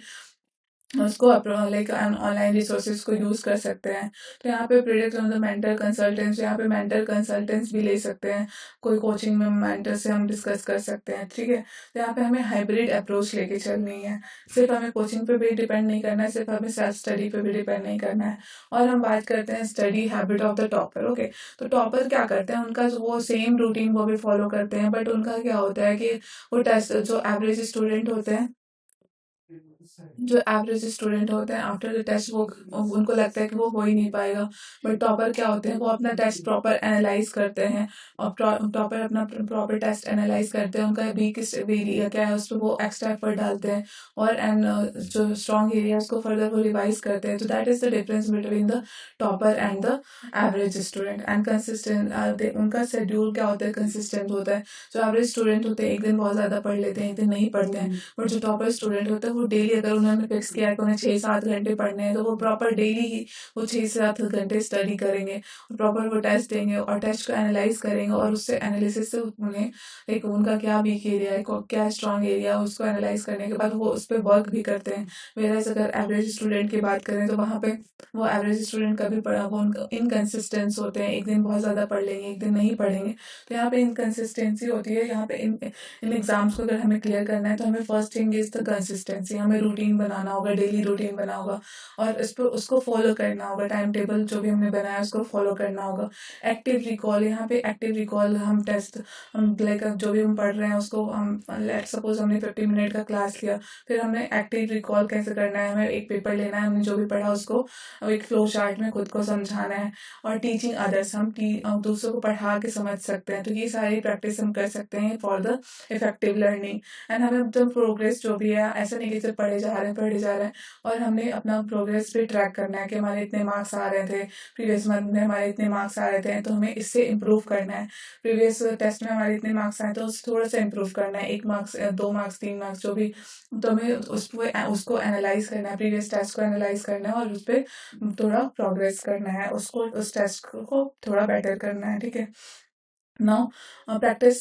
S1: उसको लाइक ऑनलाइन रिसोर्सेज को यूज़ कर सकते हैं। तो यहाँ पे product on the mentor consultants, यहाँ पे मेंटर कंसल्टेंट्स भी ले सकते हैं, कोई कोचिंग में मेंटर से हम डिस्कस कर सकते हैं, ठीक है। तो यहाँ पे हमें हाइब्रिड अप्रोच लेके चलनी है, सिर्फ हमें कोचिंग पे भी डिपेंड नहीं करना है, सिर्फ हमें सेल्फ स्टडी पे भी डिपेंड नहीं करना है। और हम बात करते हैं study habit of the topper, okay. तो टॉपर क्या करते हैं, उनका जो वो सेम रूटीन वो भी फॉलो करते हैं, बट उनका क्या होता है कि वो टेस्ट जो एवरेज स्टूडेंट होते हैं, जो एवरेज स्टूडेंट होते हैं आफ्टर द टेस्ट वो उनको लगता है कि वो हो ही नहीं पाएगा। बट टॉपर क्या होते हैं, वो अपना टेस्ट प्रॉपर एनालाइज करते हैं, और टॉपर अपना प्रॉपर टेस्ट एनालाइज करते हैं, उनका वीक एरिया क्या है उस पर वो एक्स्ट्रा एफर्ट डालते हैं, और एंड जो स्ट्रॉन्ग एरियाज को फर्दर वो रिवाइज करते हैं। तो that is the difference between the topper and the average student. And consistent उनका शेड्यूल क्या होता है, कंसिस्टेंट होता है। जो एवरेज स्टूडेंट होते हैं एक दिन बहुत ज़्यादा पढ़ लेते हैं, एक दिन नहीं पढ़ते हैं। और जो टॉपर स्टूडेंट होते हैं वो डेली, अगर उन्होंने फिक्स किया है कि उन्हें 6-7 घंटे पढ़ने हैं, तो वो प्रॉपर डेली ही वो 6 से 7 घंटे स्टडी करेंगे, प्रॉपर वो टेस्ट देंगे और टेस्ट को एनालाइज करेंगे, और उससे एनालिसिस से उन्हें लाइक उनका क्या वीक एरिया है, क्या स्ट्रॉन्ग एरिया है, उसको एनालाइज करने के बाद वो उस पर वर्क भी करते हैं। वेराज अगर एवरेज स्टूडेंट की बात करें तो वहाँ पे वो एवरेज स्टूडेंट कभी पढ़ा, वो उनका इनकन्सिस्टेंस होते हैं, एक दिन बहुत ज़्यादा पढ़ लेंगे, एक दिन नहीं पढ़ेंगे। तो यहाँ पे इनकन्सिस्टेंसी होती है। यहाँ पे इन एग्जाम्स को अगर हमें क्लियर करना है तो हमें first thing is the consistency, हमें रूटीन बनाना होगा, डेली रूटीन बना होगा, और इस पर उसको फॉलो करना होगा, टाइम टेबल जो भी हमने बनाया उसको फॉलो करना होगा। एक्टिव रिकॉल, यहाँ पे एक्टिव रिकॉल हम टेस्ट, हम लाइक जो भी हम पढ़ रहे हैं उसको हम लेट सपोज हमने 50 मिनट का क्लास लिया, फिर हमने एक्टिव रिकॉल कैसे करना है, हमें एक पेपर लेना है, हमने जो भी पढ़ा उसको एक फ्लो चार्ट में खुद को समझाना है। और टीचिंग अदर्स, हम दूसरों को पढ़ा के समझ सकते हैं, तो ये सारी प्रैक्टिस हम कर सकते हैं for the effective learning. And हमें जब प्रोग्रेस जो भी है, ऐसा नहीं कि सिर्फ पढ़े जा रहे हैं, और हमने अपना प्रोग्रेस भी ट्रैक करना है कि हमारे इतने मार्क्स आ रहे थे, प्रीवियस मंथ में हमारे इतने मार्क्स आ रहे थे, तो हमें इससे इम्प्रूव करना है। प्रीवियस टेस्ट में हमारे इतने मार्क्स आए तो उससे थोड़ा सा इम्प्रूव करना है, 1 मार्क्स 2 मार्क्स 3 मार्क्स जो भी, तो हमें उसको एनालाइज करना है, प्रीवियस टेस्ट को एनालाइज करना है, और उस पर थोड़ा प्रोग्रेस करना है, उसको उस टेस्ट को थोड़ा बेटर करना है, ठीक है। नाउ प्रैक्टिस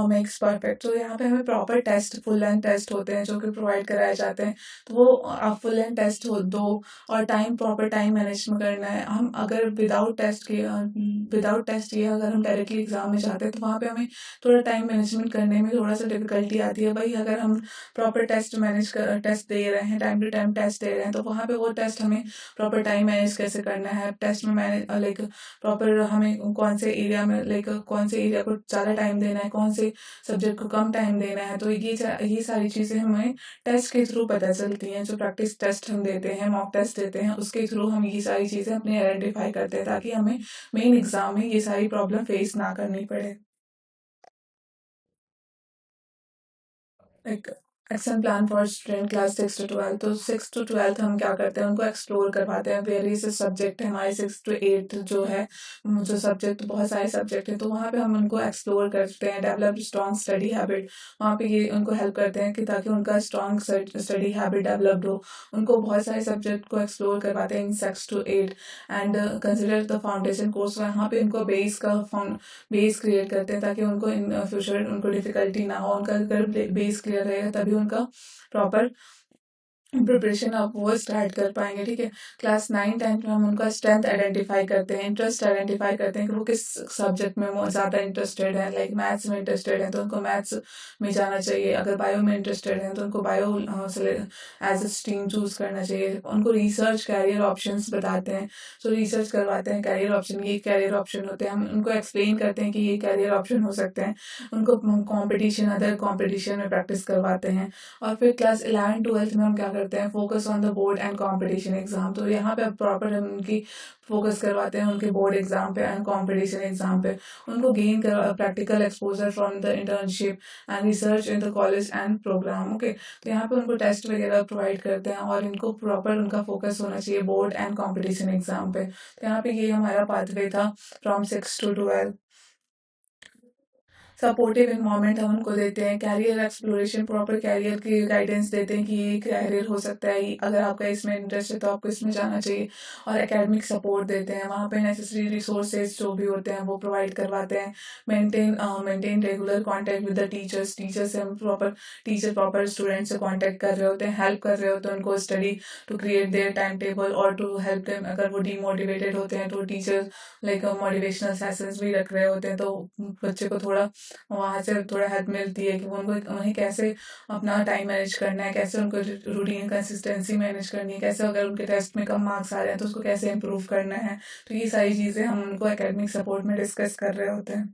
S1: मेक्स परफेक्ट, तो यहाँ पे हमें proper test, full length test होते हैं जो कि प्रोवाइड कराए जाते हैं, तो वो आप फुल लेंथ टेस्ट हो दो, और टाइम प्रॉपर टाइम मैनेज में करना है। हम अगर विदाउट टेस्ट किए अगर हम डायरेक्टली एग्जाम में जाते हैं तो वहाँ पे हमें थोड़ा टाइम मैनेजमेंट करने में थोड़ा सा डिफिकल्टी आती है। भाई अगर हम प्रॉपर टेस्ट दे रहे हैं, टाइम टू टाइम टेस्ट दे रहे हैं, तो वहाँ पे वो टेस्ट हमें प्रॉपर टाइम मैनेज कैसे करना है, टेस्ट में मैनेज लाइक प्रॉपर हमें कौन से एरिया में लाइक कौन से एरिया को ज़्यादा टाइम देना है, कौन से सब्जेक्ट को कम टाइम देना है, तो ये सारी चीज़ें हमें टेस्ट के थ्रू पता चलती हैं। जो प्रैक्टिस टेस्ट हम देते हैं, मॉक टेस्ट देते हैं, उसके थ्रू हम ये सारी चीज़ें अपने आइडेंटिफाई करते हैं, ताकि हमें मेन एग्जाम में ये सारी प्रॉब्लम फेस ना करनी पड़े। एक action plan for student class 6 to 12, तो 6 to 12 हम क्या करते हैं, उनको एक्सप्लोर करवाते हैं, वेरियस सब्जेक्ट है हमारे 6 to 8 जो है, जो सब्जेक्ट बहुत सारे सब्जेक्ट हैं, तो वहाँ पे हम उनको एक्सप्लोर करते हैं, डेवलप स्ट्रॉन्ग स्टडी हैबिट, वहाँ पे ये उनको हेल्प करते हैं कि ताकि उनका स्ट्रॉन्ग स्टडी हैबिट डेवलप्ड हो। उनको बहुत सारे सब्जेक्ट को एक्सप्लोर करवाते हैं इन 6 to 8, and consider the foundation course, वहाँ पे उनको बेस क्रिएट करते हैं ताकि उनको इन फ्यूचर उनको डिफिकल्टी ना हो। उनका अगर बेस क्लियर रहेगा तभी उनका प्रॉपर प्रिपरेशन अब वो स्टार्ट कर पाएंगे। ठीक है, क्लास 9-10 में हम उनका स्ट्रेंथ आइडेंटिफाई करते हैं, इंटरेस्ट आइडेंटिफाई करते हैं कि वो किस सब्जेक्ट में वो ज़्यादा इंटरेस्टेड है। लाइक मैथ्स में इंटरेस्टेड है तो उनको मैथ्स में जाना चाहिए, अगर बायो में इंटरेस्टेड है तो उनको bio as a stream choose करना चाहिए। उनको रिसर्च कैरियर ऑप्शंस बताते हैं, तो रिसर्च करवाते हैं कैरियर ऑप्शन, ये कैरियर ऑप्शन होते हैं, हम उनको एक्सप्लेन करते हैं कि ये कैरियर ऑप्शन हो सकते हैं। उनको कॉम्पिटिशन, अदर कॉम्पिटिशन में प्रैक्टिस करवाते हैं। और फिर क्लास 11-12 में हम क्या करते हैं, focus on the board and competition exam. तो यहाँ पे प्रॉपर हम उनकी फोकस करवाते हैं उनके बोर्ड एग्जाम पे एंड कंपटीशन एग्जाम पे। उनको गेन कर practical exposure from the internship and research in the college and programme. Okay, तो यहाँ पे उनको टेस्ट वगैरह प्रोवाइड करते हैं और इनको प्रॉपर उनका फोकस होना चाहिए बोर्ड एंड कॉम्पिटिशन एग्जाम पे। तो यहाँ पे ये हमारा पाथवे था फ्रॉम 6 to 12। सपोर्टिव इन्वायरमेंट हम उनको देते हैं, कैरियर एक्सप्लोरेशन, प्रॉपर कैरियर की गाइडेंस देते हैं कि ये कैरियर हो सकता है, अगर आपका इसमें इंटरेस्ट है तो आपको इसमें जाना चाहिए। और एकेडमिक सपोर्ट देते हैं, वहाँ पे नेसेसरी रिसोर्सेज जो भी होते हैं वो प्रोवाइड करवाते हैं। Maintain regular contact with the teachers, teacher से हम प्रॉपर स्टूडेंट से कॉन्टैक्ट कर रहे होते हैं, हेल्प कर रहे होते हैं उनको study to create their time table और टू हेल्प देम। अगर वो डीमोटिवेटेड होते हैं तो टीचर लाइक मोटिवेशनल सेशंस भी रख रहे होते हैं, तो बच्चे को थोड़ा वहाँ से थोड़ा हेल्प मिलती है कि वो उनको उन्हें कैसे अपना टाइम मैनेज करना है, कैसे उनको रूटीन कंसिस्टेंसी मैनेज करनी है, कैसे अगर उनके टेस्ट में कम मार्क्स आ रहे हैं तो उसको कैसे इम्प्रूव करना है। तो ये सारी चीज़ें हम उनको एकेडमिक सपोर्ट में डिस्कस कर रहे होते हैं।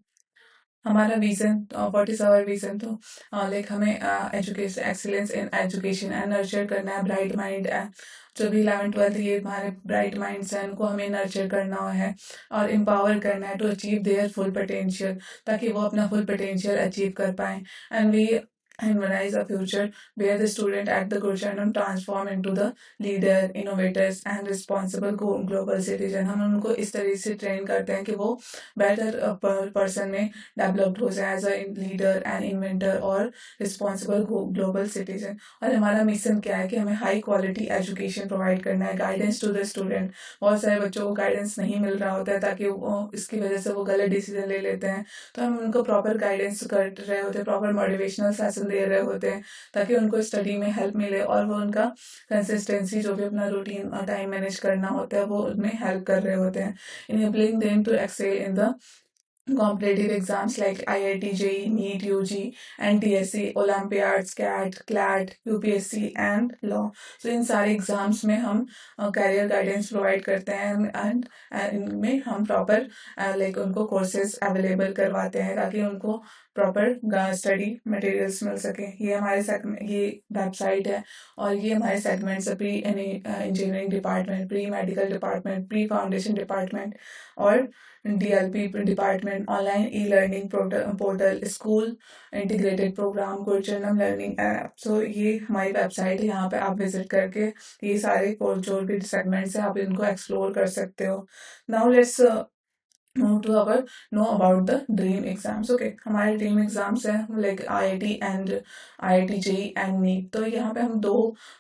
S1: हमारा vision, what is our vision, तो लाइक हमें education, excellence in education and nurture करना है ब्राइट माइंड। जो भी 11th-12th ये हमारे ब्राइट माइंड्स हैं उनको हमें नर्चर करना है और एम्पावर करना है to achieve their full potential, ताकि वो अपना फुल पोटेंशियल अचीव कर पाएं। And we envision a future where the student at the Gurchandam transform into the leader, innovators and responsible global citizen। हम उनको इस तरीके से ट्रेन करते हैं कि वो बेटर पर्सन में डेवलप्ड हो जाए as a leader and inventor और रिस्पॉन्सिबल ग्लोबल सिटीजन। और हमारा मिशन क्या है कि हमें हाई क्वालिटी एजुकेशन प्रोवाइड करना है, गाइडेंस टू द स्टूडेंट। बहुत सारे बच्चों को गाइडेंस नहीं मिल रहा होता है, ताकि वो इसकी वजह से वो गलत डिसीजन ले लेते हैं। तो हम उनको प्रॉपर गाइडेंस कर रहे होते हैं, प्रॉपर मोटिवेशनल सेशन दे रहे होते हैं, ताकि उनको स्टडी में हेल्प मिले और वो उनका कंसिस्टेंसी जो भी अपना रूटीन और टाइम मैनेज करना होता है वो उनमें हेल्प कर रहे होते हैं। Enabling them to excel in the competitive exams like IIT, JEE, NEET, UG, NTSC, Olympiads, CAT, CLAT, UPSC and Law। so इन सारे एग्जाम्स में हम कैरियर गाइडेंस प्रोवाइड करते हैं एंड इनमें हम प्रॉपर लाइक उनको कोर्सेज अवेलेबल करवाते हैं ताकि उनको प्रॉपर स्टडी मटेरियल्स मिल सके। ये वेबसाइट है और ये हमारे सेगमेंट्स है, pre engineering department, pre medical department, pre foundation department और DLP department, online e learning portal, school integrated programme, Gurcharanam learning app. So ये हमारी वेबसाइट है, यहाँ पे आप विजिट करके ये सारे कोर्स जो भी सेगमेंट्स है आप इनको एक्सप्लोर कर सकते हो। Now let's move to our know about the dream exams। okay, हमारे ड्रीम एग्जाम्स हैं like IIT and IIT JEE and NEET. तो यहाँ पे हम दो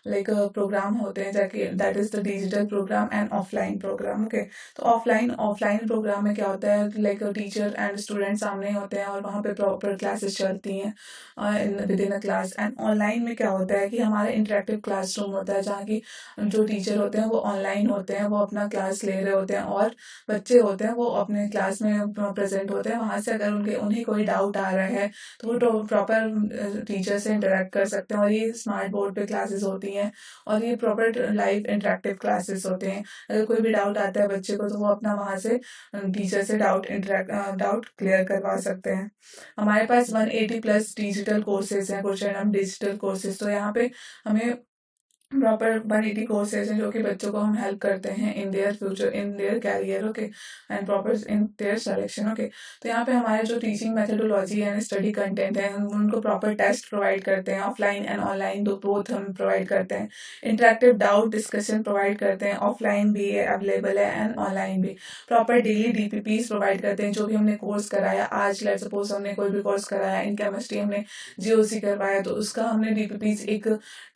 S1: लाइक प्रोग्राम होते हैं, जाके that is the digital programme and offline programme. Okay, तो ऑफलाइन प्रोग्राम में क्या होता है, लाइक टीचर एंड स्टूडेंट सामने होते हैं और वहाँ पे प्रॉपर क्लासेस चलती हैं with in a class. And online में क्या होता है कि हमारा इंटरेक्टिव क्लासरूम होता है, जहाँ की जो टीचर होते हैं वो ऑनलाइन होते हैं, वो अपना क्लास ले रहे होते हैं और बच्चे होते हैं वो अपने क्लास में प्रेजेंट होते हैं। वहां से अगर उन्हें कोई डाउट आ रहा है तो वो प्रॉपर टीचर से इंटरेक्ट कर सकते हैं। और ये स्मार्ट बोर्ड पे क्लासेस होती हैं और ये प्रॉपर लाइव इंटरेक्टिव क्लासेस होते हैं। अगर कोई भी डाउट आता है बच्चे को तो वो अपना वहां से टीचर से डाउट क्लियर करवा सकते हैं। हमारे पास 180+ डिजिटल कोर्सेज हैं, कुछ डिजिटल कोर्सेज। तो यहाँ पे हमें प्रॉपर 180 कोर्सेज हैं जो कि बच्चों को हम हेल्प करते हैं in their future, in their career. Okay, and proper in their selection. Okay, तो यहाँ पे हमारे जो teaching methodology and study content है हम उनको प्रॉपर टेस्ट प्रोवाइड करते हैं, ऑफलाइन एंड ऑनलाइन दो बोथ हम प्रोवाइड करते हैं। इंटरेक्टिव डाउट डिस्कशन प्रोवाइड करते हैं, ऑफलाइन भी अवेलेबल है एंड ऑनलाइन भी। प्रॉपर डेली DPPs प्रोवाइड करते हैं, जो भी हमने कोर्स कराया, आज लेट सपोज हमने कोई भी कोर्स कराया इन केमिस्ट्री, हमने GOC करवाया तो उसका हमने DPPs एक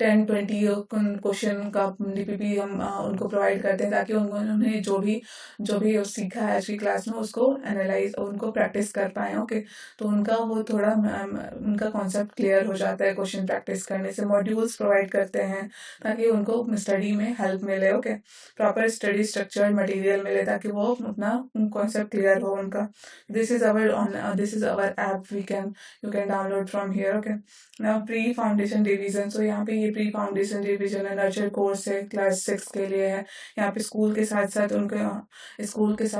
S1: 10-20 उन क्वेश्चन का डीपीपी हम उनको प्रोवाइड करते हैं, ताकि उन्होंने जो भी सीखा है आज की क्लास में उसको एनालाइज उनको प्रैक्टिस कर पाए। ओके, तो उनका वो थोड़ा उनका कॉन्सेप्ट क्लियर हो जाता है क्वेश्चन प्रैक्टिस करने से। मॉड्यूल्स प्रोवाइड करते हैं ताकि उनको स्टडी में हेल्प मिले। Okay, proper study structured material मिले ताकि वो अपना कॉन्सेप्ट क्लियर हो उनका। This is our app, we can you can download from here. Okay, now pre foundation revision. सो यहाँ पे ये प्री फाउंडेशन रिवीजन है, नर्चर कोर्स है, क्लास 6 के लिए है। यहाँ पे स्कूल के साथ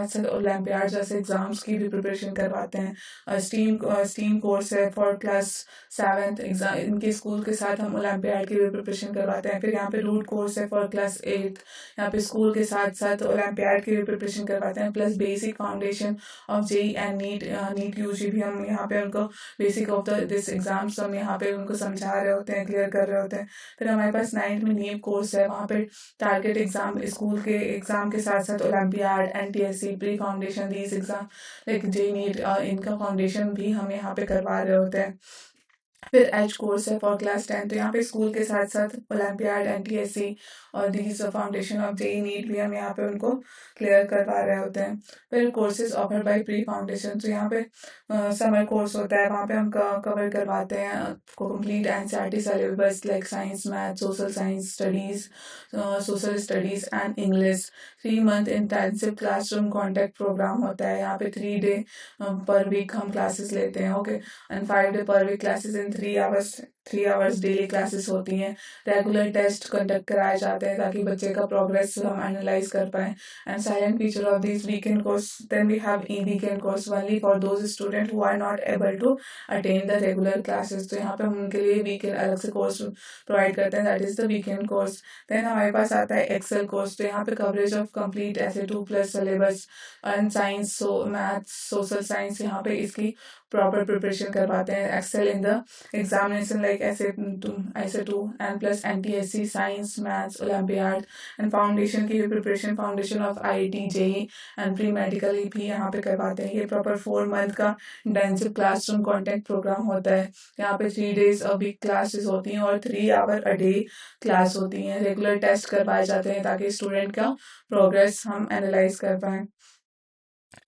S1: साथ ओलंपियाड जैसे एग्जाम्स की भी प्रिपरेशन करवाते हैं। स्टीम कोर्स है फॉर क्लास 7 एग्जाम, इनके स्कूल के साथ हम ओलंपियाड की भी प्रिपरेशन करवाते हैं। फिर यहाँ पे रूट कोर्स है फॉर क्लास 8, यहाँ पे स्कूल के साथ साथ ओलंपियाड की भी प्रिपरेशन करवाते हैं। Plus basic foundation of JEE and NEET UG भी हम यहाँ पे उनको बेसिक ऑफ दिस एग्जाम्स हम यहाँ पे उनको समझा रहे होते हैं, क्लियर कर रहे होते हैं। फिर हमारे पास 9th में नीव कोर्स है, वहाँ पे टारगेट एग्जाम, स्कूल के एग्जाम के साथ साथ olympiad, NTSC, pre foundation, these exam like JEE NEET, इनका फाउंडेशन भी हम यहाँ पे करवा रहे होते हैं। फिर एच कोर्स है फॉर क्लास 10, तो यहाँ पे स्कूल के साथ साथ ओलंपियाड, एनटीएससी और these foundation of JEE NEET भी हम यहाँ पे उनको क्लियर करवा रहे होते हैं। फिर courses offered by pre foundation, तो यहाँ पे समर कोर्स होता है, वहाँ पे हम कवर करवाते हैं complete NCERT syllabus like science, math, social studies and English. 3 month intensive classroom contact programme होता है, यहाँ पे 3 डे पर वीक हम क्लासेस लेते हैं। Okay, and 5 day per week classes in 3 hours daily classes होती हैं। रेगुलर टेस्ट कंडक्ट कराए जाते हैं ताकि बच्चे का प्रोग्रेस हम एनालाइज कर पाए। And silent feature of this weekend course, then we have E weekend course only for those student who are not able to attend the regular classes, तो यहाँ पे हम उनके लिए वीकेंड अलग से कोर्स प्रोवाइड करते हैं, that is the weekend course. Then हमारे पास आता है एक्सेल कोर्स, तो यहाँ पे कवरेज ऑफ कंप्लीट ऐसे 2+ syllabus and science, maths, social science, यहाँ पे इसकी प्रॉपर प्रिपरेशन करवाते हैं। Excel in the examination like ऐसे two and plus NTSC, science, maths, olympiad and foundation की भी preparation, foundation of IIT, JEE and pre medical भी यहाँ पे करवाते हैं। ये प्रॉपर 4 मंथ का इंटेंसिव क्लासरूम कॉन्टेक्ट प्रोग्राम होता है। यहाँ पे 3 days अ वीक क्लासेस होती हैं और 3 आवर अ डे क्लास होती हैं। रेगुलर टेस्ट करवाए जाते हैं ताकि स्टूडेंट का प्रोग्रेस हम एनालाइज कर पाएँ।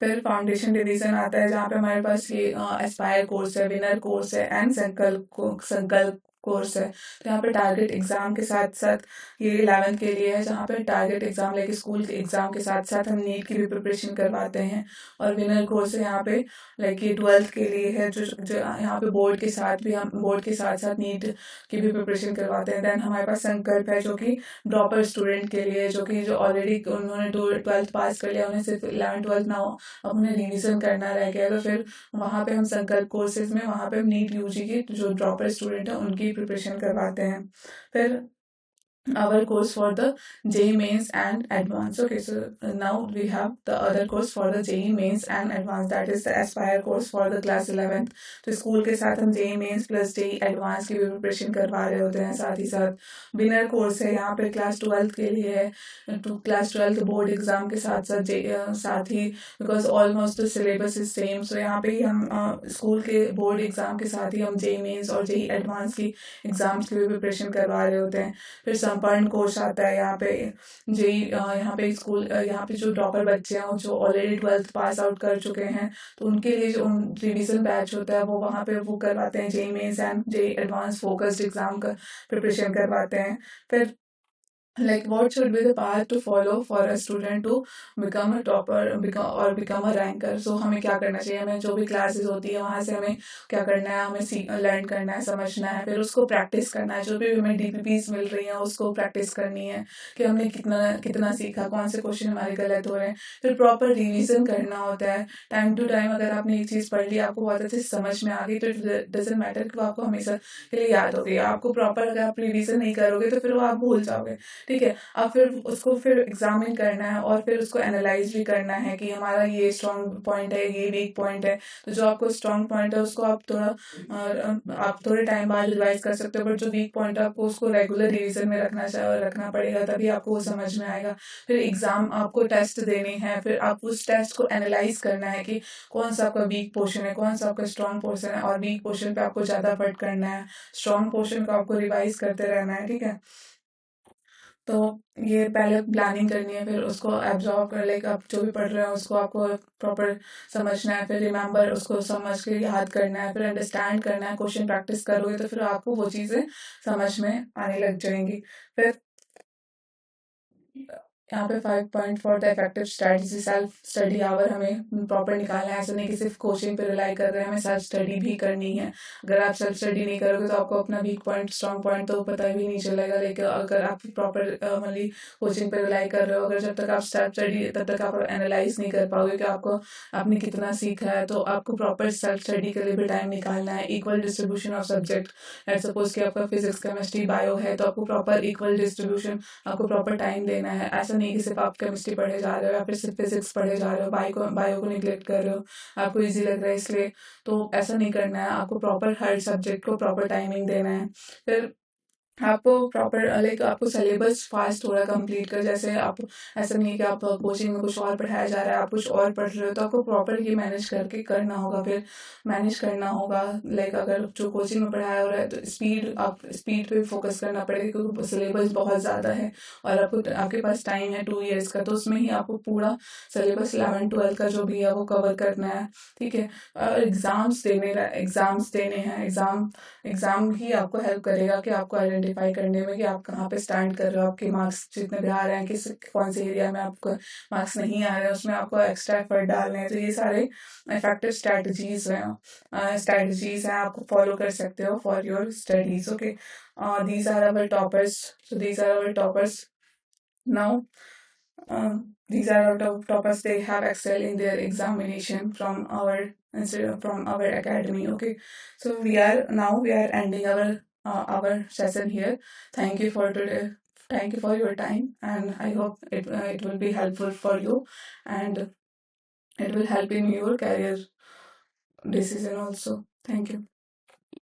S1: फिर फाउंडेशन डिवीजन आता है, जहाँ पे हमारे पास ये एस्पायर कोर्स है, विनर कोर्स है एंड संकल्प कोर्स है। तो यहाँ पे टारगेट एग्जाम के साथ साथ ये 11th के लिए है, जहाँ पे टारगेट एग्जाम लाइक स्कूल के एग्जाम के साथ साथ हम नीट की भी प्रिपरेशन करवाते हैं। और विनर कोर्स है यहाँ पे लाइक ये 12th के लिए है, जो यहाँ पे बोर्ड के साथ साथ नीट की भी प्रिपरेशन करवाते हैं। देन हमारे पास संकल्प है, जो कि ड्रॉपर स्टूडेंट के लिए, जो ऑलरेडी उन्होंने 12th पास कर लिया, उन्हें सिर्फ 11th 12th ना अब उन्हें रिवीजन करना रह गया, तो फिर वहाँ पे हम संकल्प कोर्सेज में वहाँ पे नीट यूजी की जो ड्रॉपर स्टूडेंट है उनकी प्रिपरेशन करवाते हैं। फिर our course for the JEE Mains and Advanced. Okay, so now we have the other course for the JEE Mains and Advanced, that is the Aspire course for the class 11th. तो school के साथ हम JEE Mains plus JEE Advanced की भी preparation करवा रहे होते हैं। साथ ही साथ विनर कोर्स है, यहाँ पे क्लास 12th के लिए है, क्लास 12th बोर्ड एग्जाम के साथ ही because almost the syllabus is same, so यहाँ पे ही हम स्कूल के बोर्ड एग्जाम के साथ ही हम JEE Mains और JEE Advanced की एग्जाम्स की भी प्रिपरेशन करवा रहे होते हैं। फिर संपन्न कोर्स आता है, यहाँ पे यहाँ पे जो ड्रॉपर बच्चे हैं जो ऑलरेडी 12th पास आउट कर चुके हैं, तो उनके लिए जो रिवीजन बैच होता है वो वहाँ पे वो करवाते हैं, JEE Mains and JEE Advanced focused exam का प्रिपरेशन करवाते हैं। फिर like what should be the path to follow for a student to become a topper or become a ranker, so हमें क्या करना चाहिए, हमें जो भी क्लासेस होती है वहाँ से हमें क्या करना है, हमें लर्न करना है, समझना है, फिर उसको प्रैक्टिस करना है। जो भी हमें डीपीपीज मिल रही हैं उसको प्रैक्टिस करनी है कि हमने कितना कितना सीखा, कौन से क्वेश्चन हमारे गलत हो रहे हैं। फिर प्रॉपर रिविजन करना होता है टाइम टू टाइम। अगर आपने एक चीज़ पढ़ ली, आपको बहुत अच्छे से समझ में आ गई, तो डजेंट मैटर कि वो आपको हमेशा के लिए याद हो गई। आपको प्रॉपर अगर आप रिविजन नहीं करोगे तो फिर वो आप भूल जाओगे, ठीक है। अब फिर उसको फिर एग्जामिन करना है और फिर उसको एनालाइज भी करना है कि हमारा ये स्ट्रॉन्ग पॉइंट है, ये वीक पॉइंट है। तो जो आपको स्ट्रॉन्ग पॉइंट है उसको आप थोड़े टाइम बाद रिवाइज कर सकते हो, बट जो वीक पॉइंट है आपको उसको रेगुलर रिविजन में रखना पड़ेगा, तभी आपको वो समझ में आएगा। फिर एग्जाम आपको टेस्ट देने हैं, फिर आप उस टेस्ट को एनालाइज करना है कि कौन सा आपका वीक पोर्शन है, कौन सा आपका स्ट्रॉन्ग पोर्शन है, और वीक पोर्शन पे आपको ज़्यादा एफर्ट करना है, स्ट्रॉन्ग पोर्शन को आपको रिवाइज करते रहना है, ठीक है। तो ये पहले प्लानिंग करनी है, फिर उसको एब्जॉर्ब कर लेकर आप जो भी पढ़ रहे हो उसको आपको प्रॉपर समझना है, फिर रिमेंबर उसको समझ के याद करना है, फिर अंडरस्टैंड करना है। क्वेश्चन प्रैक्टिस करोगे तो फिर आपको वो चीज़ें समझ में आने लग जाएंगी। फिर यहाँ पे 5 point for the effective strategy, self study hour हमें प्रॉपर निकालना है। ऐसा नहीं कि सिर्फ कोचिंग पे रिलाई कर रहे हैं, हमें सेल्फ स्टडी भी करनी है। अगर आप सेल्फ स्टडी नहीं करोगे तो आपको अपना वीक पॉइंट स्ट्रॉन्ग पॉइंट तो पता भी नहीं चलेगा। लेकिन अगर आप प्रॉपर मतलब कोचिंग पे रिलाई कर रहे हो, अगर जब तक आप सेल्फ स्टडी तब तक आप एनालाइज नहीं कर पाओगे कि आपको आपने कितना सीखा है, तो आपको प्रॉपर सेल्फ स्टडी के लिए भी टाइम निकालना है। Equal distribution of subject, let's suppose कि आपका फिजिक्स केमिस्ट्री बायो है, तो आपको प्रॉपर इक्वल डिस्ट्रीब्यूशन, आपको प्रॉपर टाइम देना है। ऐसा नहीं कि सिर्फ आप केमिस्ट्री पढ़े जा रहे हो या फिर सिर्फ फिजिक्स पढ़े जा रहे हो, बायो को निगलेक्ट कर रहे हो, आपको इजी लग रहा है इसलिए। तो ऐसा नहीं करना है, आपको प्रॉपर हर सब्जेक्ट को प्रॉपर टाइमिंग देना है। फिर आपको प्रॉपर लाइक आपको सिलेबस फास्ट थोड़ा कंप्लीट कर, जैसे आप ऐसा नहीं है कि आप कोचिंग में कुछ और पढ़ाया जा रहा है, आप कुछ और पढ़ रहे हो, तो आपको प्रॉपर ये मैनेज करके करना होगा। फिर मैनेज करना होगा, लाइक अगर जो कोचिंग में पढ़ाया हो रहा है तो स्पीड, आप स्पीड पे फोकस करना पड़ेगा क्योंकि सिलेबस बहुत ज़्यादा है और आपको आपके पास टाइम है 2 इयर्स का, तो उसमें ही आपको पूरा सिलेबस 11 12 का जो भी है वो कवर करना है। ठीक है। और एग्ज़ाम्स देने हैं। एग्जाम ही आपको हेल्प करेगा कि आपको आइडेंटिफाई करने में कि आप कहाँ पे स्टैंड कर रहे हो, आपके मार्क्स जितने भी आ रहे हैं, किस कौन से एरिया में आपको मार्क्स नहीं आ रहे हैं, उसमें आपको एक्स्ट्रा एफर्ट डालने हैं। तो ये सारे इफेक्टिव स्ट्रेटजीज हैं, आपको फॉलो कर सकते हो for your studies. Okay, these are our toppers. So these are our toppers now. These are our toppers. They have excelled in their examination from our from our academy. Okay, so we are ending our session here. Thank you for today. Thank you for your time, and I hope it will be helpful for you, and it will help in your career decision also. Thank you.